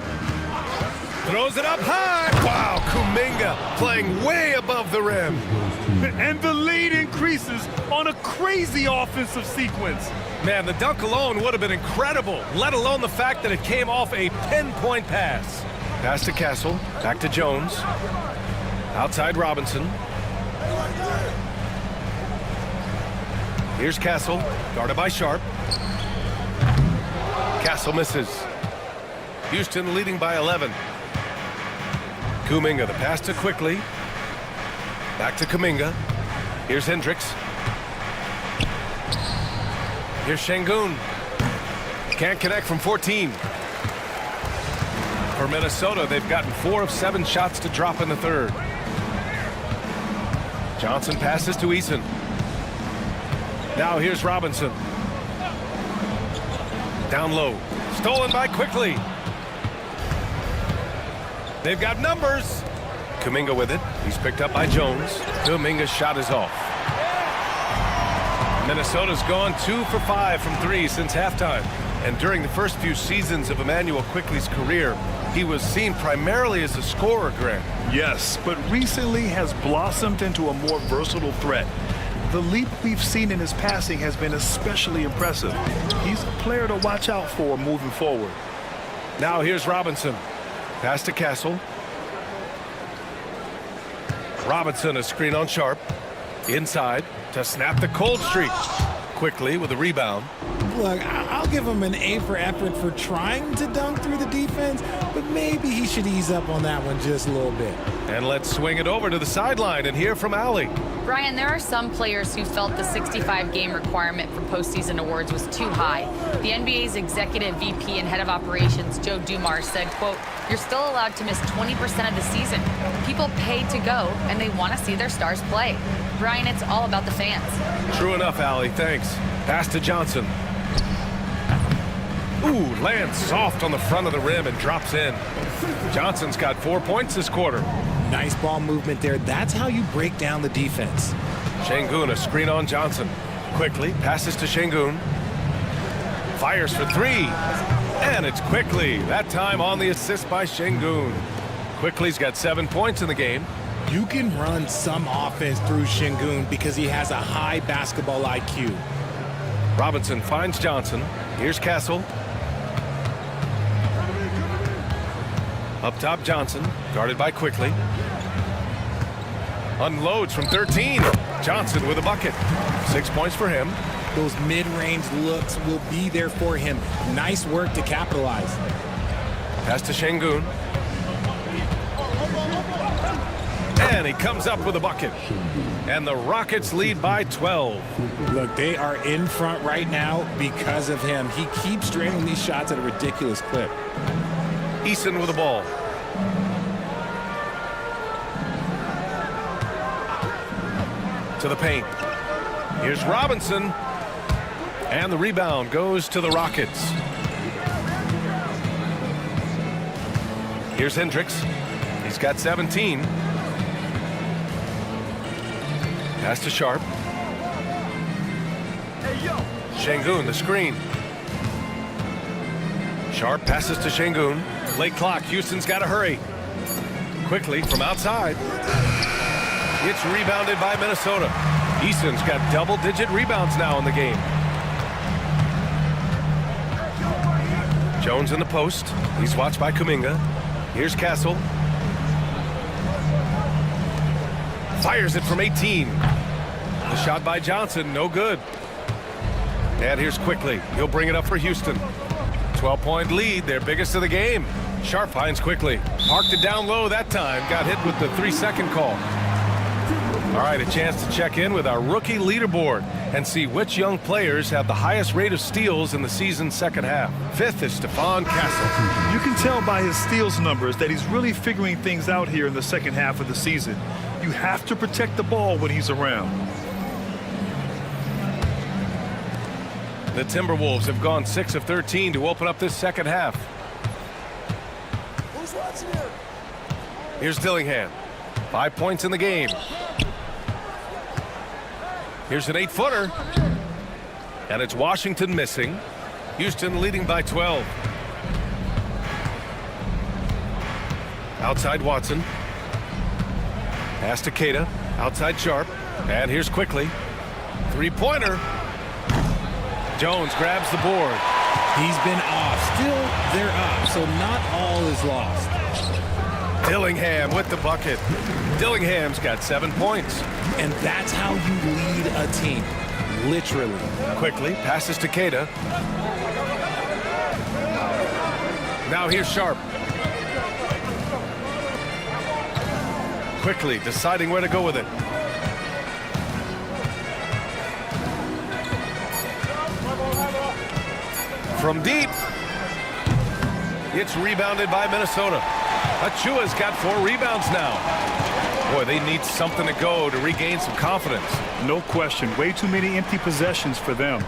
Throws it up high. Wow, Kuminga playing way above the rim. And the lead increases on a crazy offensive sequence. Man, the dunk alone would have been incredible, let alone the fact that it came off a pinpoint pass. Pass to Castle. Back to Jones. Outside Robinson. Here's Castle, guarded by Sharp. Castle misses. Houston leading by 11. Kuminga, the pass to Quickly. Back to Kuminga. Here's Hendricks. Here's Şengün. Can't connect from 14. For Minnesota, they've gotten 4 of 7 shots to drop in the third. Johnson passes to Eason. Now here's Robinson. Down low. Stolen by Quickly. They've got numbers. Kuminga with it. He's picked up by Jones. Kuminga's shot is off. Minnesota's gone 2 for 5 from 3 since halftime. And during the first few seasons of Emmanuel Quickly's career, he was seen primarily as a scorer, Grant. Yes, but recently has blossomed into a more versatile threat. The leap we've seen in his passing has been especially impressive. He's a player to watch out for moving forward. Now here's Robinson. Pass to Castle. Robinson, a screen on Sharp. Inside to snap the cold streak. Quickly with a rebound. Look, I'll give him an A for effort for trying to dunk through the defense, but maybe he should ease up on that one just a little bit. And let's swing it over to the sideline and hear from Allie. Brian, there are some players who felt the 65-game requirement for postseason awards was too high. The NBA's executive VP and head of operations, Joe Dumars, said, quote, "You're still allowed to miss 20% of the season. People pay to go, and they want to see their stars play." Brian, it's all about the fans. True enough, Allie. Thanks. Pass to Johnson. Ooh, lands soft on the front of the rim and drops in. Johnson's got 4 points this quarter. Nice ball movement there. That's how you break down the defense. Şengün, a screen on Johnson. Quickly passes to Şengün. Fires for 3. And it's Quickly. That time on the assist by Şengün. Quickly's got 7 points in the game. You can run some offense through Şengün because he has a high basketball IQ. Robinson finds Johnson. Here's Castle. Up top, Johnson, guarded by Quickly. Unloads from 13. Johnson with a bucket. 6 points for him. Those mid-range looks will be there for him. Nice work to capitalize. Pass to Şengün. And he comes up with a bucket. And the Rockets lead by 12. Look, they are in front right now because of him. He keeps draining these shots at a ridiculous clip. Eason with the ball. To the paint. Here's Robinson. And the rebound goes to the Rockets. Here's Hendricks. He's got 17. Pass to Sharp. Şengün, the screen. Sharp passes to Şengün. Late clock. Houston's got to hurry. Quickly from outside. It's rebounded by Minnesota. Eason's got double-digit rebounds now in the game. Jones in the post. He's watched by Kuminga. Here's Castle. Fires it from 18. The shot by Johnson, no good. And here's Quickly. He'll bring it up for Houston. 12-point lead, their biggest of the game. Sharp finds Quickly. Parked it down low that time. Got hit with the 3-second call. All right, a chance to check in with our rookie leaderboard and see which young players have the highest rate of steals in the season's second half. Fifth is Stephon Castle. You can tell by his steals numbers that he's really figuring things out here in the second half of the season. You have to protect the ball when he's around. The Timberwolves have gone 6 of 13 to open up this second half. Who's watching here? Here's Dillingham. 5 points in the game. Here's an 8-footer. And it's Washington missing. Houston leading by 12. Outside Watson. Pass to Queta. Outside Sharp. And here's Quickly. Three-pointer. Jones grabs the board. He's been off. Still, they're up, so not all is lost. Dillingham with the bucket. Dillingham's got 7 points. And that's how you lead a team. Literally. Quickly passes to Queta. Now here's Sharp. Quickly deciding where to go with it. From deep. It's rebounded by Minnesota. Achua's got 4 rebounds now. Boy, they need something to go to regain some confidence. No question. Way too many empty possessions for them.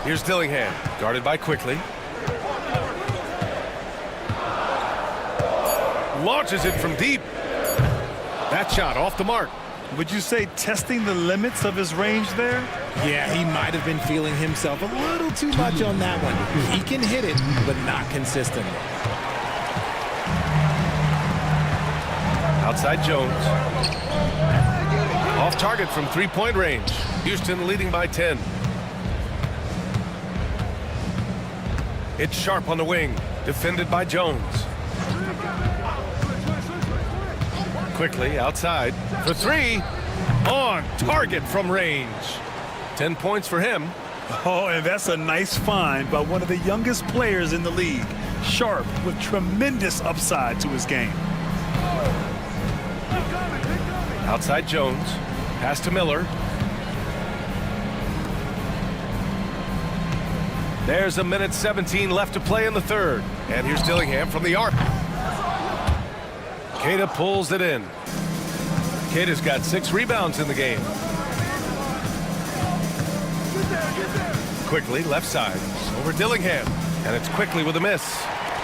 Here's Dillingham, guarded by Quickly. Launches it from deep. That shot off the mark. Would you say testing the limits of his range there? Yeah, he might have been feeling himself a little too much on that one. He can hit it, but not consistently. Outside Jones. Off target from 3-point range. Houston leading by 10. It's Sharp on the wing. Defended by Jones. Quickly outside for 3. On target from range. 10 points for him. Oh, and that's a nice find by one of the youngest players in the league. Sharp with tremendous upside to his game. Outside Jones. Pass to Miller. There's a minute 17 left to play in the third. And here's Dillingham from the arc. Queta pulls it in. Queta's got 6 rebounds in the game. Quickly left side over Dillingham. And it's Quickly with a miss.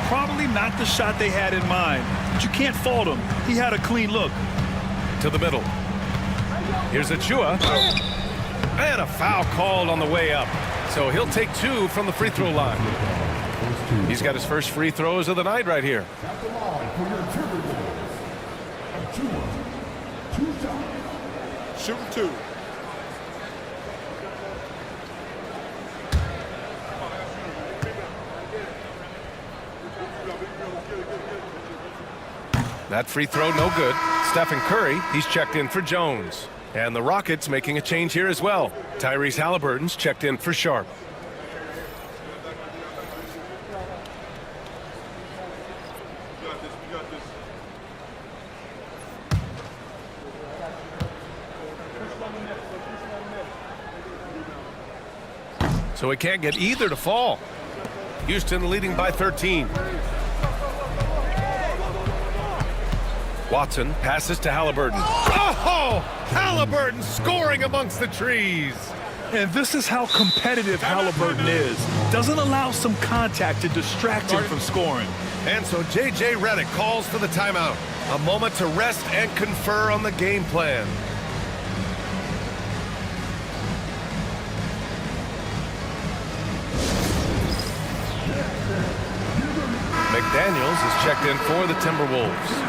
Probably not the shot they had in mind, but you can't fault him. He had a clean look. To the middle. Here's Achua. And a foul called on the way up. So he'll take 2 from the free throw line. He's got his first free throws of the night right here. Shooting 2. That free throw no good. Stephen Curry, he's checked in for Jones. And the Rockets making a change here as well. Tyrese Halliburton's checked in for Sharp. So he can't get either to fall. Houston leading by 13. Watson passes to Halliburton. Oh! Halliburton scoring amongst the trees. And this is how competitive Halliburton is. Doesn't allow some contact to distract him from scoring. And so J.J. Redick calls for the timeout. A moment to rest and confer on the game plan. McDaniels is checked in for the Timberwolves.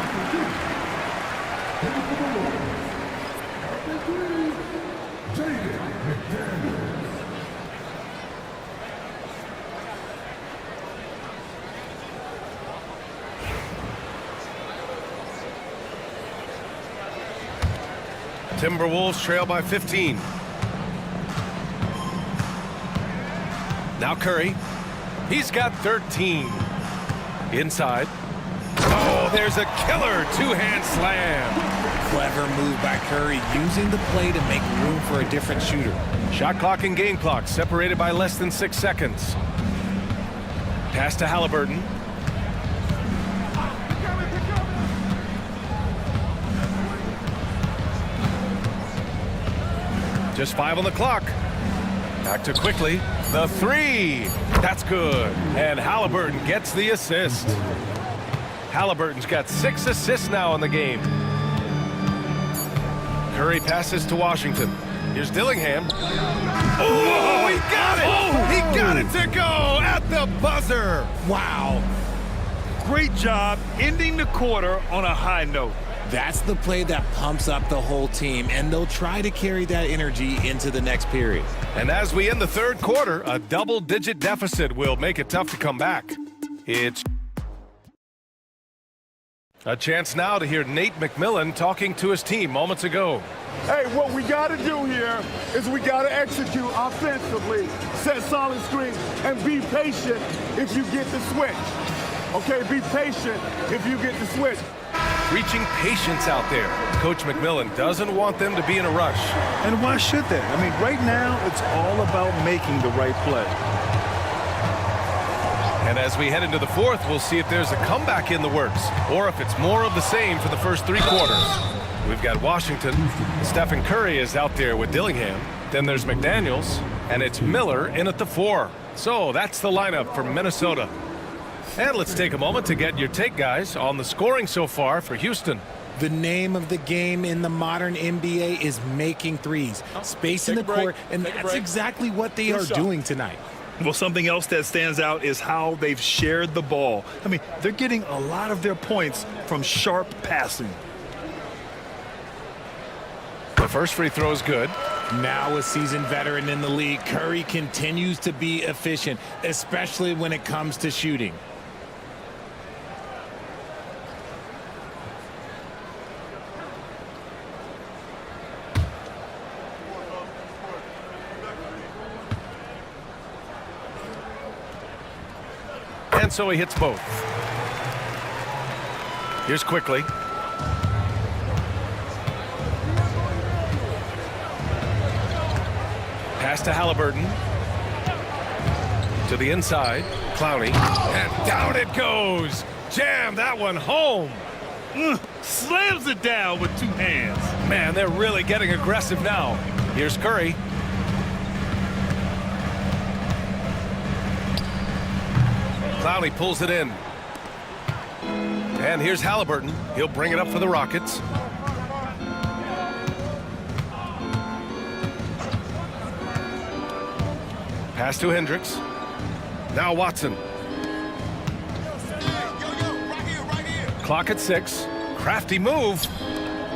Timberwolves trail by 15. Now Curry. He's got 13. Inside. Oh, there's a killer two-hand slam. Clever move by Curry, using the play to make room for a different shooter. Shot clock and game clock separated by less than 6 seconds. Pass to Halliburton. Just 5 on the clock. Back to quickly. The three. That's good. And Halliburton gets the assist. Halliburton's got 6 assists now in the game. Curry passes to Washington. Here's Dillingham. Oh, he got it! Oh, he got it to go at the buzzer. Wow. Great job ending the quarter on a high note. That's the play that pumps up the whole team, and they'll try to carry that energy into the next period. And as we end the third quarter, a double-digit deficit will make it tough to come back. It's a chance now to hear Nate McMillan talking to his team moments ago. Hey, what we got to do here is we got to execute offensively, set solid screens, and be patient if you get the switch. Okay, be patient if you get the switch. Reaching patience out there. Coach McMillan doesn't want them to be in a rush. And why should they? I mean, right now, it's all about making the right play. And as we head into the fourth, we'll see if there's a comeback in the works or if it's more of the same for the first 3 quarters. We've got Washington. Stephen Curry is out there with Dillingham. Then there's McDaniels, and it's Miller in at the 4. So that's the lineup for Minnesota. And let's take a moment to get your take, guys, on the scoring so far for Houston. The name of the game in the modern NBA is making threes, spacing the court, and that's exactly what they are doing tonight. Well, something else that stands out is how they've shared the ball. I mean, they're getting a lot of their points from sharp passing. The first free throw is good. Now a seasoned veteran in the league, Curry continues to be efficient, especially when it comes to shooting. And so he hits both. Here's quickly. Pass to Halliburton. To the inside. Clowney. And down it goes. Jam that one home. Slams it down with 2 hands. Man, they're really getting aggressive now. Here's Curry. Clowney pulls it in. And here's Halliburton. He'll bring it up for the Rockets. Pass to Hendricks. Now Watson. Clock at 6. Crafty move.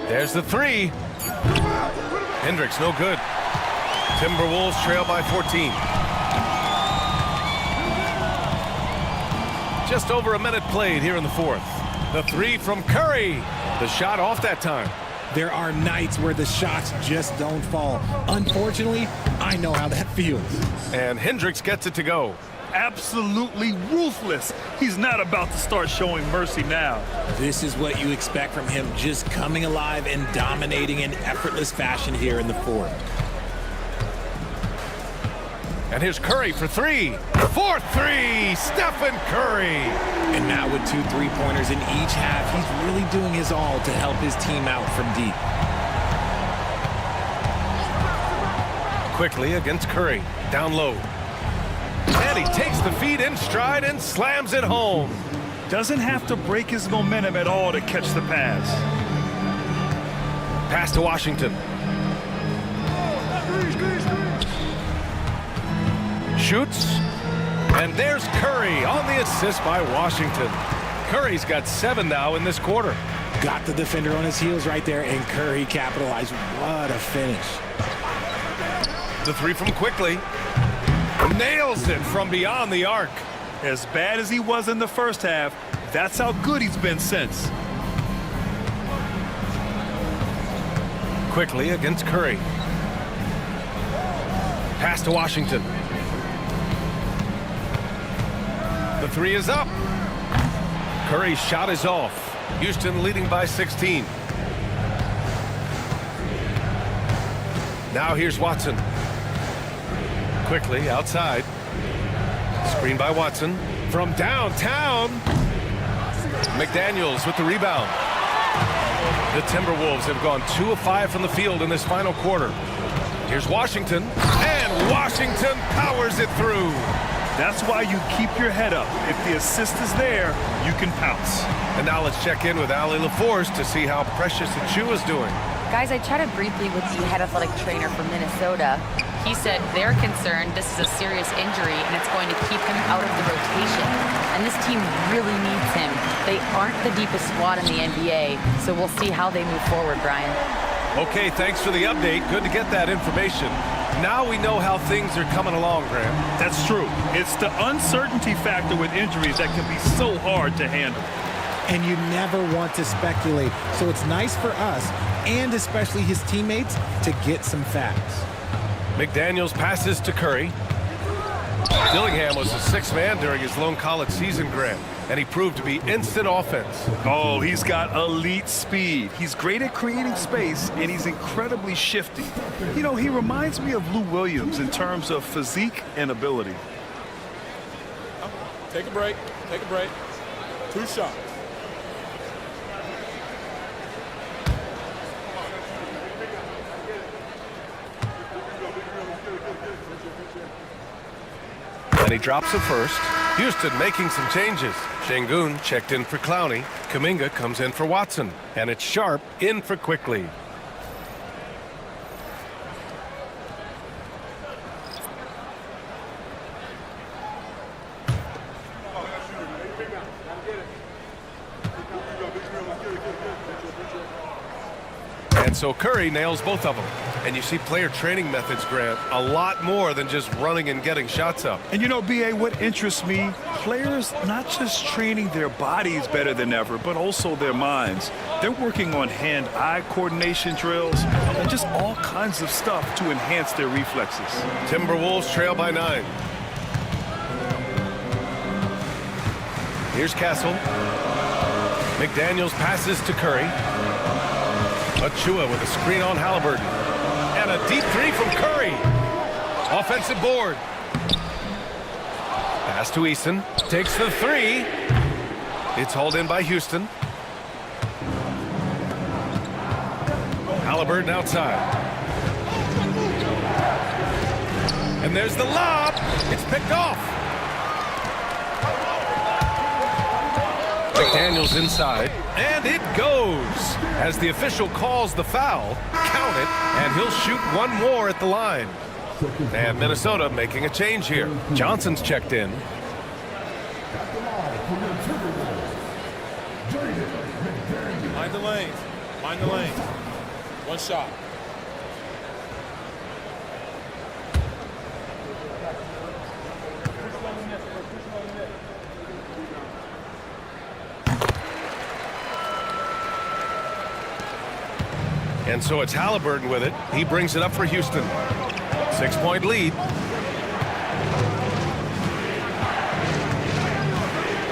There's the 3. Hendricks no good. Timberwolves trail by 14. Just over a minute played here in the fourth. The three from Curry. The shot off that time. There are nights where the shots just don't fall. Unfortunately, I know how that feels. And Hendricks gets it to go. Absolutely ruthless. He's not about to start showing mercy now. This is what you expect from him, just coming alive and dominating in effortless fashion here in the fourth. And here's Curry for three. 4-3, Stephen Curry. And now with 2 3-pointers in each half, he's really doing his all to help his team out from deep. Quickly against Curry, down low. And he takes the feed in stride and slams it home. Doesn't have to break his momentum at all to catch the pass. Pass to Washington. Shoots. And there's Curry on the assist by Washington. Curry's got 7 now in this quarter. Got the defender on his heels right there, and Curry capitalized. What a finish. The three from Quickly. Nails it from beyond the arc. As bad as he was in the first half, that's how good he's been since. Quickly against Curry. Pass to Washington. The three is up. Curry's shot is off. Houston leading by 16. Now here's Watson. Quickly outside. Screen by Watson. From downtown. McDaniels with the rebound. The Timberwolves have gone 2 of 5 from the field in this final quarter. Here's Washington. And Washington powers it through. That's why you keep your head up. If the assist is there, you can pounce. And now let's check in with Allie LaForce to see how Precious Achiuwa is doing. Guys, I chatted briefly with the head athletic trainer from Minnesota. He said they're concerned this is a serious injury and it's going to keep him out of the rotation. And this team really needs him. They aren't the deepest squad in the NBA, so we'll see how they move forward, Brian. Okay, thanks for the update. Good to get that information. Now we know how things are coming along, Graham. That's true. It's the uncertainty factor with injuries that can be so hard to handle. And you never want to speculate, so it's nice for us, and especially his teammates, to get some facts. McDaniels passes to Curry. Dillingham was a 6th man during his lone college season, Graham, and he proved to be instant offense. Oh, he's got elite speed. He's great at creating space, and he's incredibly shifty. You know, he reminds me of Lou Williams in terms of physique and ability. Take a break. Take a break. 2 shots. And he drops it first. Houston making some changes. Şengün checked in for Clowney. Kuminga comes in for Watson. And it's Sharp in for Quickly. And so Curry nails both of them. And you see player training methods, Grant, a lot more than just running and getting shots up. And you know, B.A., what interests me, players not just training their bodies better than ever, but also their minds. They're working on hand-eye coordination drills and just all kinds of stuff to enhance their reflexes. Timberwolves trail by 9. Here's Castle. McDaniels passes to Curry. Achiuwa with a screen on Halliburton. And a deep three from Curry. Offensive board. Pass to Eason. Takes the three. It's hauled in by Houston. Halliburton outside. And there's the lob. It's picked off. McDaniels inside. And it goes. As the official calls the foul, count it, and he'll shoot one more at the line. And Minnesota making a change here. Johnson's checked in. Mind the lane. Mind the lane. 1 shot. And so it's Halliburton with it. He brings it up for Houston. 6-point lead.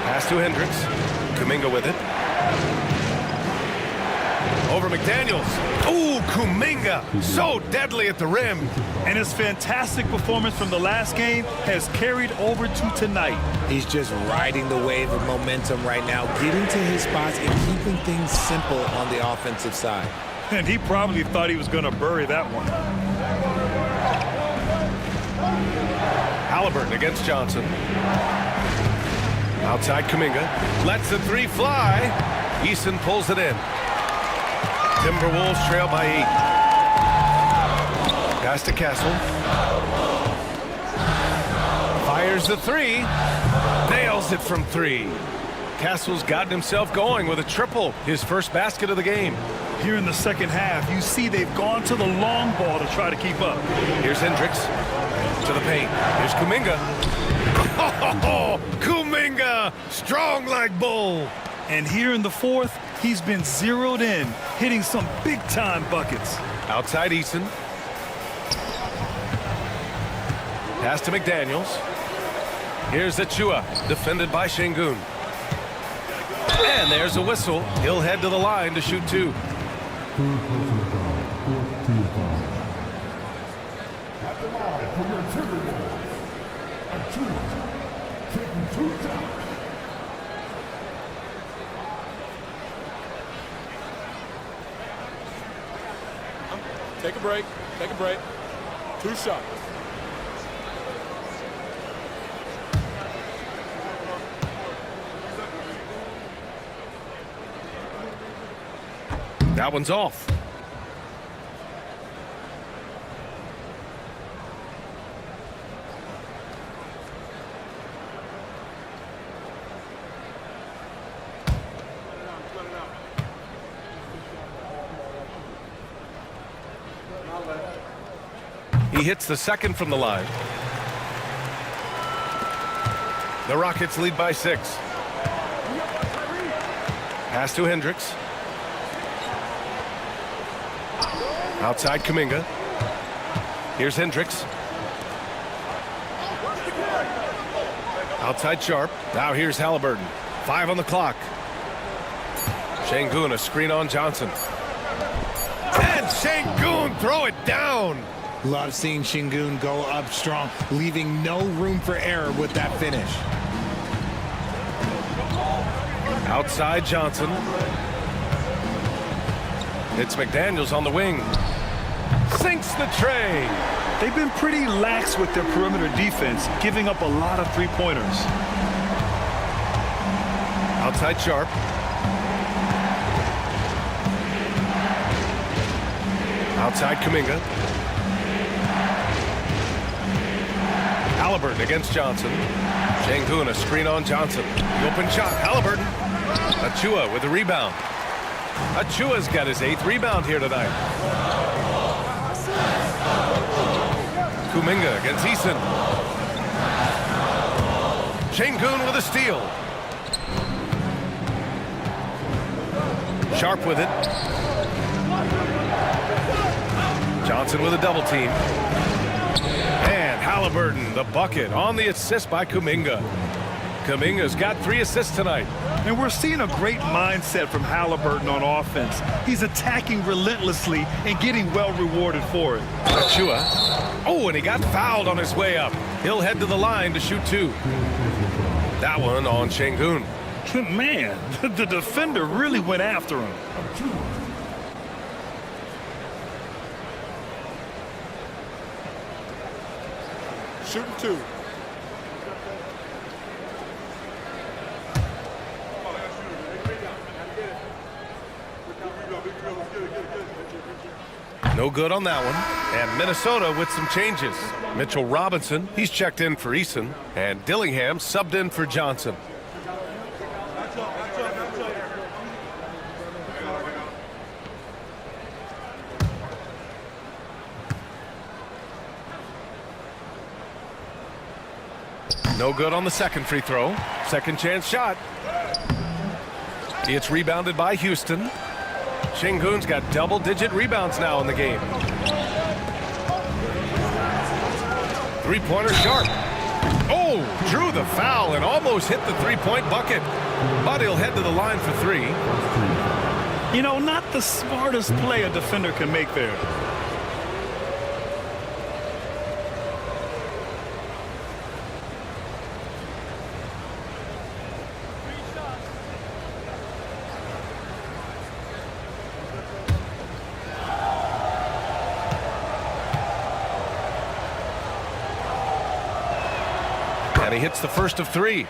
Pass to Hendricks. Kuminga with it. Over McDaniels. Ooh, Kuminga. So deadly at the rim. And his fantastic performance from the last game has carried over to tonight. He's just riding the wave of momentum right now, getting to his spots and keeping things simple on the offensive side. And he probably thought he was going to bury that one. Halliburton against Johnson. Outside Kuminga. Lets the three fly. Eason pulls it in. Timberwolves trail by 8. Pass to Castle. Fires the three. Nails it from 3. Castle's gotten himself going with a triple. His first basket of the game. Here in the second half, you see they've gone to the long ball to try to keep up. Here's Hendricks to the paint. Here's Kuminga. Oh, Kuminga, strong like bull. And here in the fourth, he's been zeroed in, hitting some big-time buckets. Outside Eason. Pass to McDaniels. Here's Achua, defended by Şengün. And there's a whistle. He'll head to the line to shoot 2. Take a break. Take a break. 2 shots. That one's off. He hits the second from the line. The Rockets lead by 6. Pass to Hendricks. Outside Kuminga. Here's Hendricks. Outside Sharp. Now here's Halliburton. 5 on the clock. Şengün, a screen on Johnson. And Şengün throw it down. Love seeing Şengün go up strong, leaving no room for error with that finish. Outside Johnson. It's McDaniels on the wing. Sinks the tray. They've been pretty lax with their perimeter defense, giving up a lot of three-pointers. Outside Sharp. Outside Kuminga. Halliburton against Johnson. Şengün, a screen on Johnson. The open shot. Halliburton. Achua with the rebound. Achua's got his 8th rebound here tonight. Kuminga against Eason. Şengün with a steal. Sharp with it. Johnson with a double team. And Halliburton, the bucket on the assist by Kuminga. Kuminga's got 3 assists tonight. And we're seeing a great mindset from Halliburton on offense. He's attacking relentlessly and getting well rewarded for it. Achua. Oh, and he got fouled on his way up. He'll head to the line to shoot 2. That one on Şengün. Man, the defender really went after him. Shooting 2. No good on that one. And Minnesota with some changes. Mitchell Robinson, he's checked in for Eason. And Dillingham subbed in for Johnson. No good on the second free throw. Second chance shot. It's rebounded by Houston. Şengün's got double-digit rebounds now in the game. Three-pointer Sharp. Oh, drew the foul and almost hit the three-point bucket. But he'll head to the line for three. You know, not the smartest play a defender can make there. And he hits the first of three.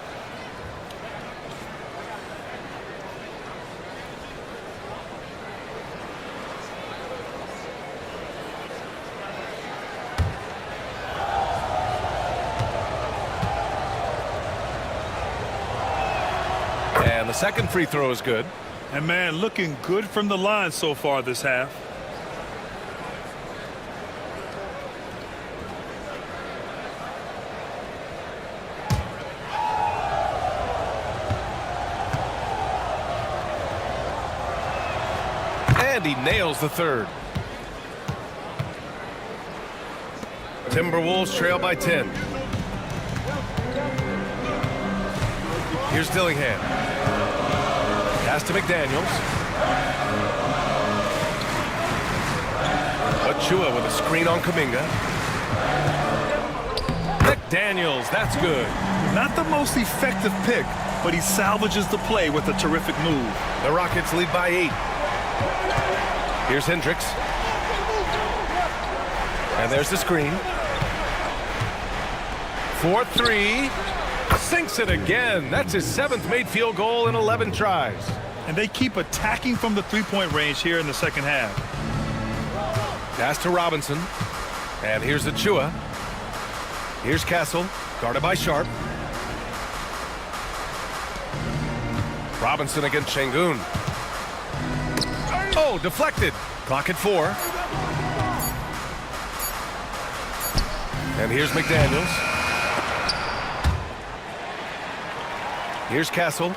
And the second free throw is good. And man, looking good from the line so far this half. And he nails the third. Timberwolves trail by 10. Here's Dillingham. Pass to McDaniels. Achua with a screen on Kuminga. McDaniels, that's good. Not the most effective pick, but he salvages the play with a terrific move. The Rockets lead by 8. Here's Hendricks. And there's the screen. 4-3. Sinks it again. That's his 7th made field goal in 11 tries. And they keep attacking from the three-point range here in the second half. Pass to Robinson. And here's Achua. Here's Castle, guarded by Sharp. Robinson against Şengün. Oh, deflected. Clock at 4. And here's McDaniels. Here's Castle.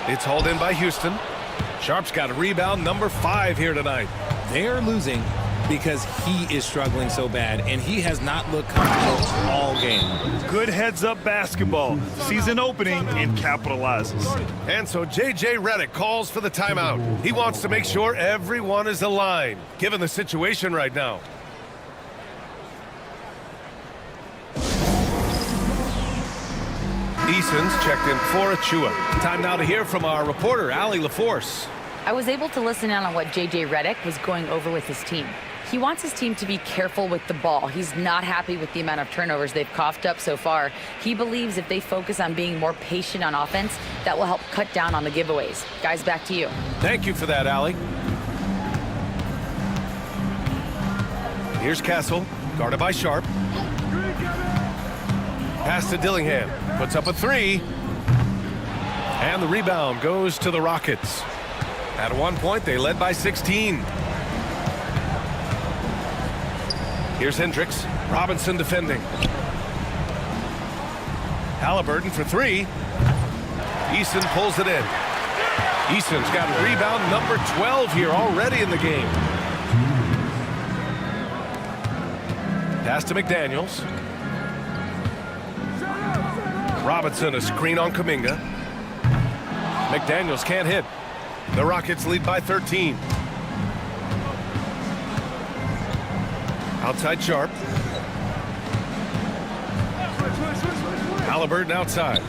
It's hauled in by Houston. Sharp's got a rebound number 5 here tonight. They're losing because he is struggling so bad, and he has not looked comfortable all game. Good heads-up basketball. Season opening and capitalizes. And so J.J. Redick calls for the timeout. He wants to make sure everyone is aligned, given the situation right now. Eason's checked in for Achua. Time now to hear from our reporter, Allie LaForce. I was able to listen in on what J.J. Redick was going over with his team. He wants his team to be careful with the ball. He's not happy with the amount of turnovers they've coughed up so far. He believes if they focus on being more patient on offense, that will help cut down on the giveaways. Guys, back to you. Thank you for that, Allie. Here's Castle, guarded by Sharp. Pass to Dillingham, puts up a 3. And the rebound goes to the Rockets. At one point, they led by 16. Here's Hendricks. Robinson defending. Halliburton for 3. Eason pulls it in. Eason's got rebound number 12 here already in the game. Pass to McDaniels. Robinson, a screen on Kuminga. McDaniels can't hit. The Rockets lead by 13. Outside Sharp. Halliburton outside.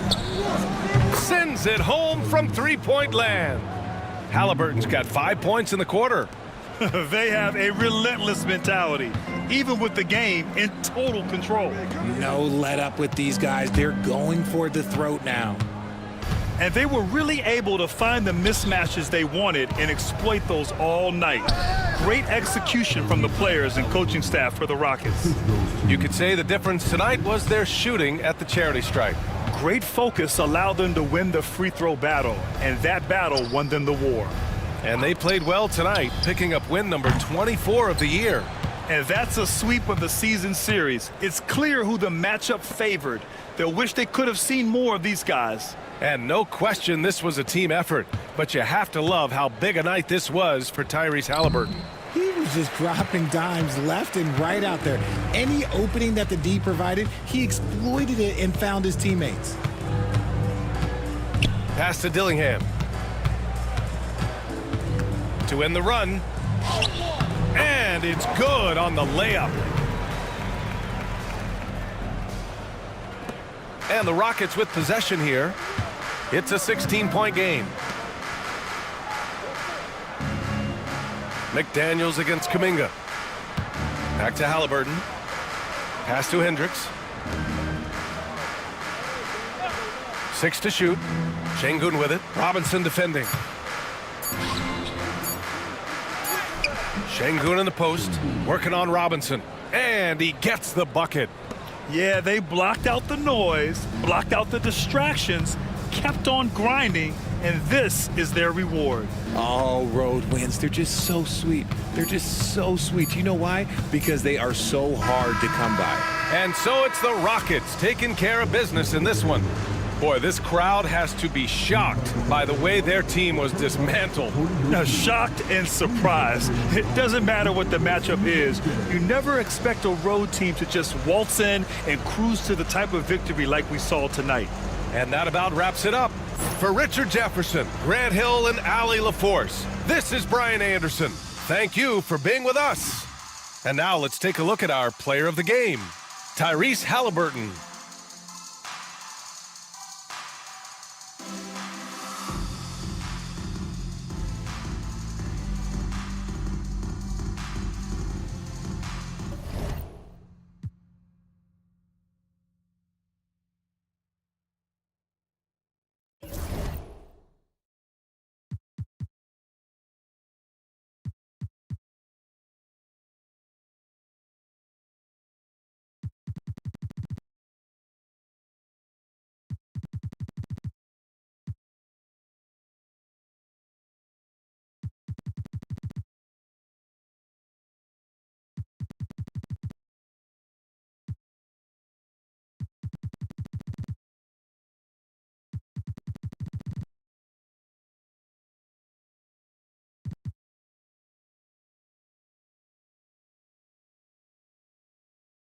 Sends it home from three-point land. Halliburton's got 5 points in the quarter. They have a relentless mentality, even with the game in total control. No let up with these guys. They're going for the throat now. And they were really able to find the mismatches they wanted and exploit those all night. Great execution from the players and coaching staff for the Rockets. You could say the difference tonight was their shooting at the charity stripe. Great focus allowed them to win the free throw battle, and that battle won them the war. And they played well tonight, picking up win number 24 of the year. And that's a sweep of the season series. It's clear who the matchup favored. They'll wish they could have seen more of these guys. And no question this was a team effort, but you have to love how big a night this was for Tyrese Halliburton. He was just dropping dimes left and right out there. Any opening that the D provided, he exploited it and found his teammates. Pass to Dillingham. To end the run. And it's good on the layup. And the Rockets with possession here. It's a 16-point game. McDaniels against Kuminga. Back to Halliburton. Pass to Hendricks. 6 to shoot. Şengün with it. Robinson defending. Şengün in the post. Working on Robinson. And he gets the bucket. Yeah, they blocked out the noise, blocked out the distractions, kept on grinding, and this is their reward. All road wins. They're just so sweet. They're just so sweet. You know why? Because they are so hard to come by. And so it's the Rockets taking care of business in this one. Boy, this crowd has to be shocked by the way their team was dismantled. Now, shocked and surprised. It doesn't matter what the matchup is. You never expect a road team to just waltz in and cruise to the type of victory like we saw tonight. And that about wraps it up. For Richard Jefferson, Grant Hill, and Allie LaForce, this is Brian Anderson. Thank you for being with us. And now let's take a look at our player of the game, Tyrese Halliburton.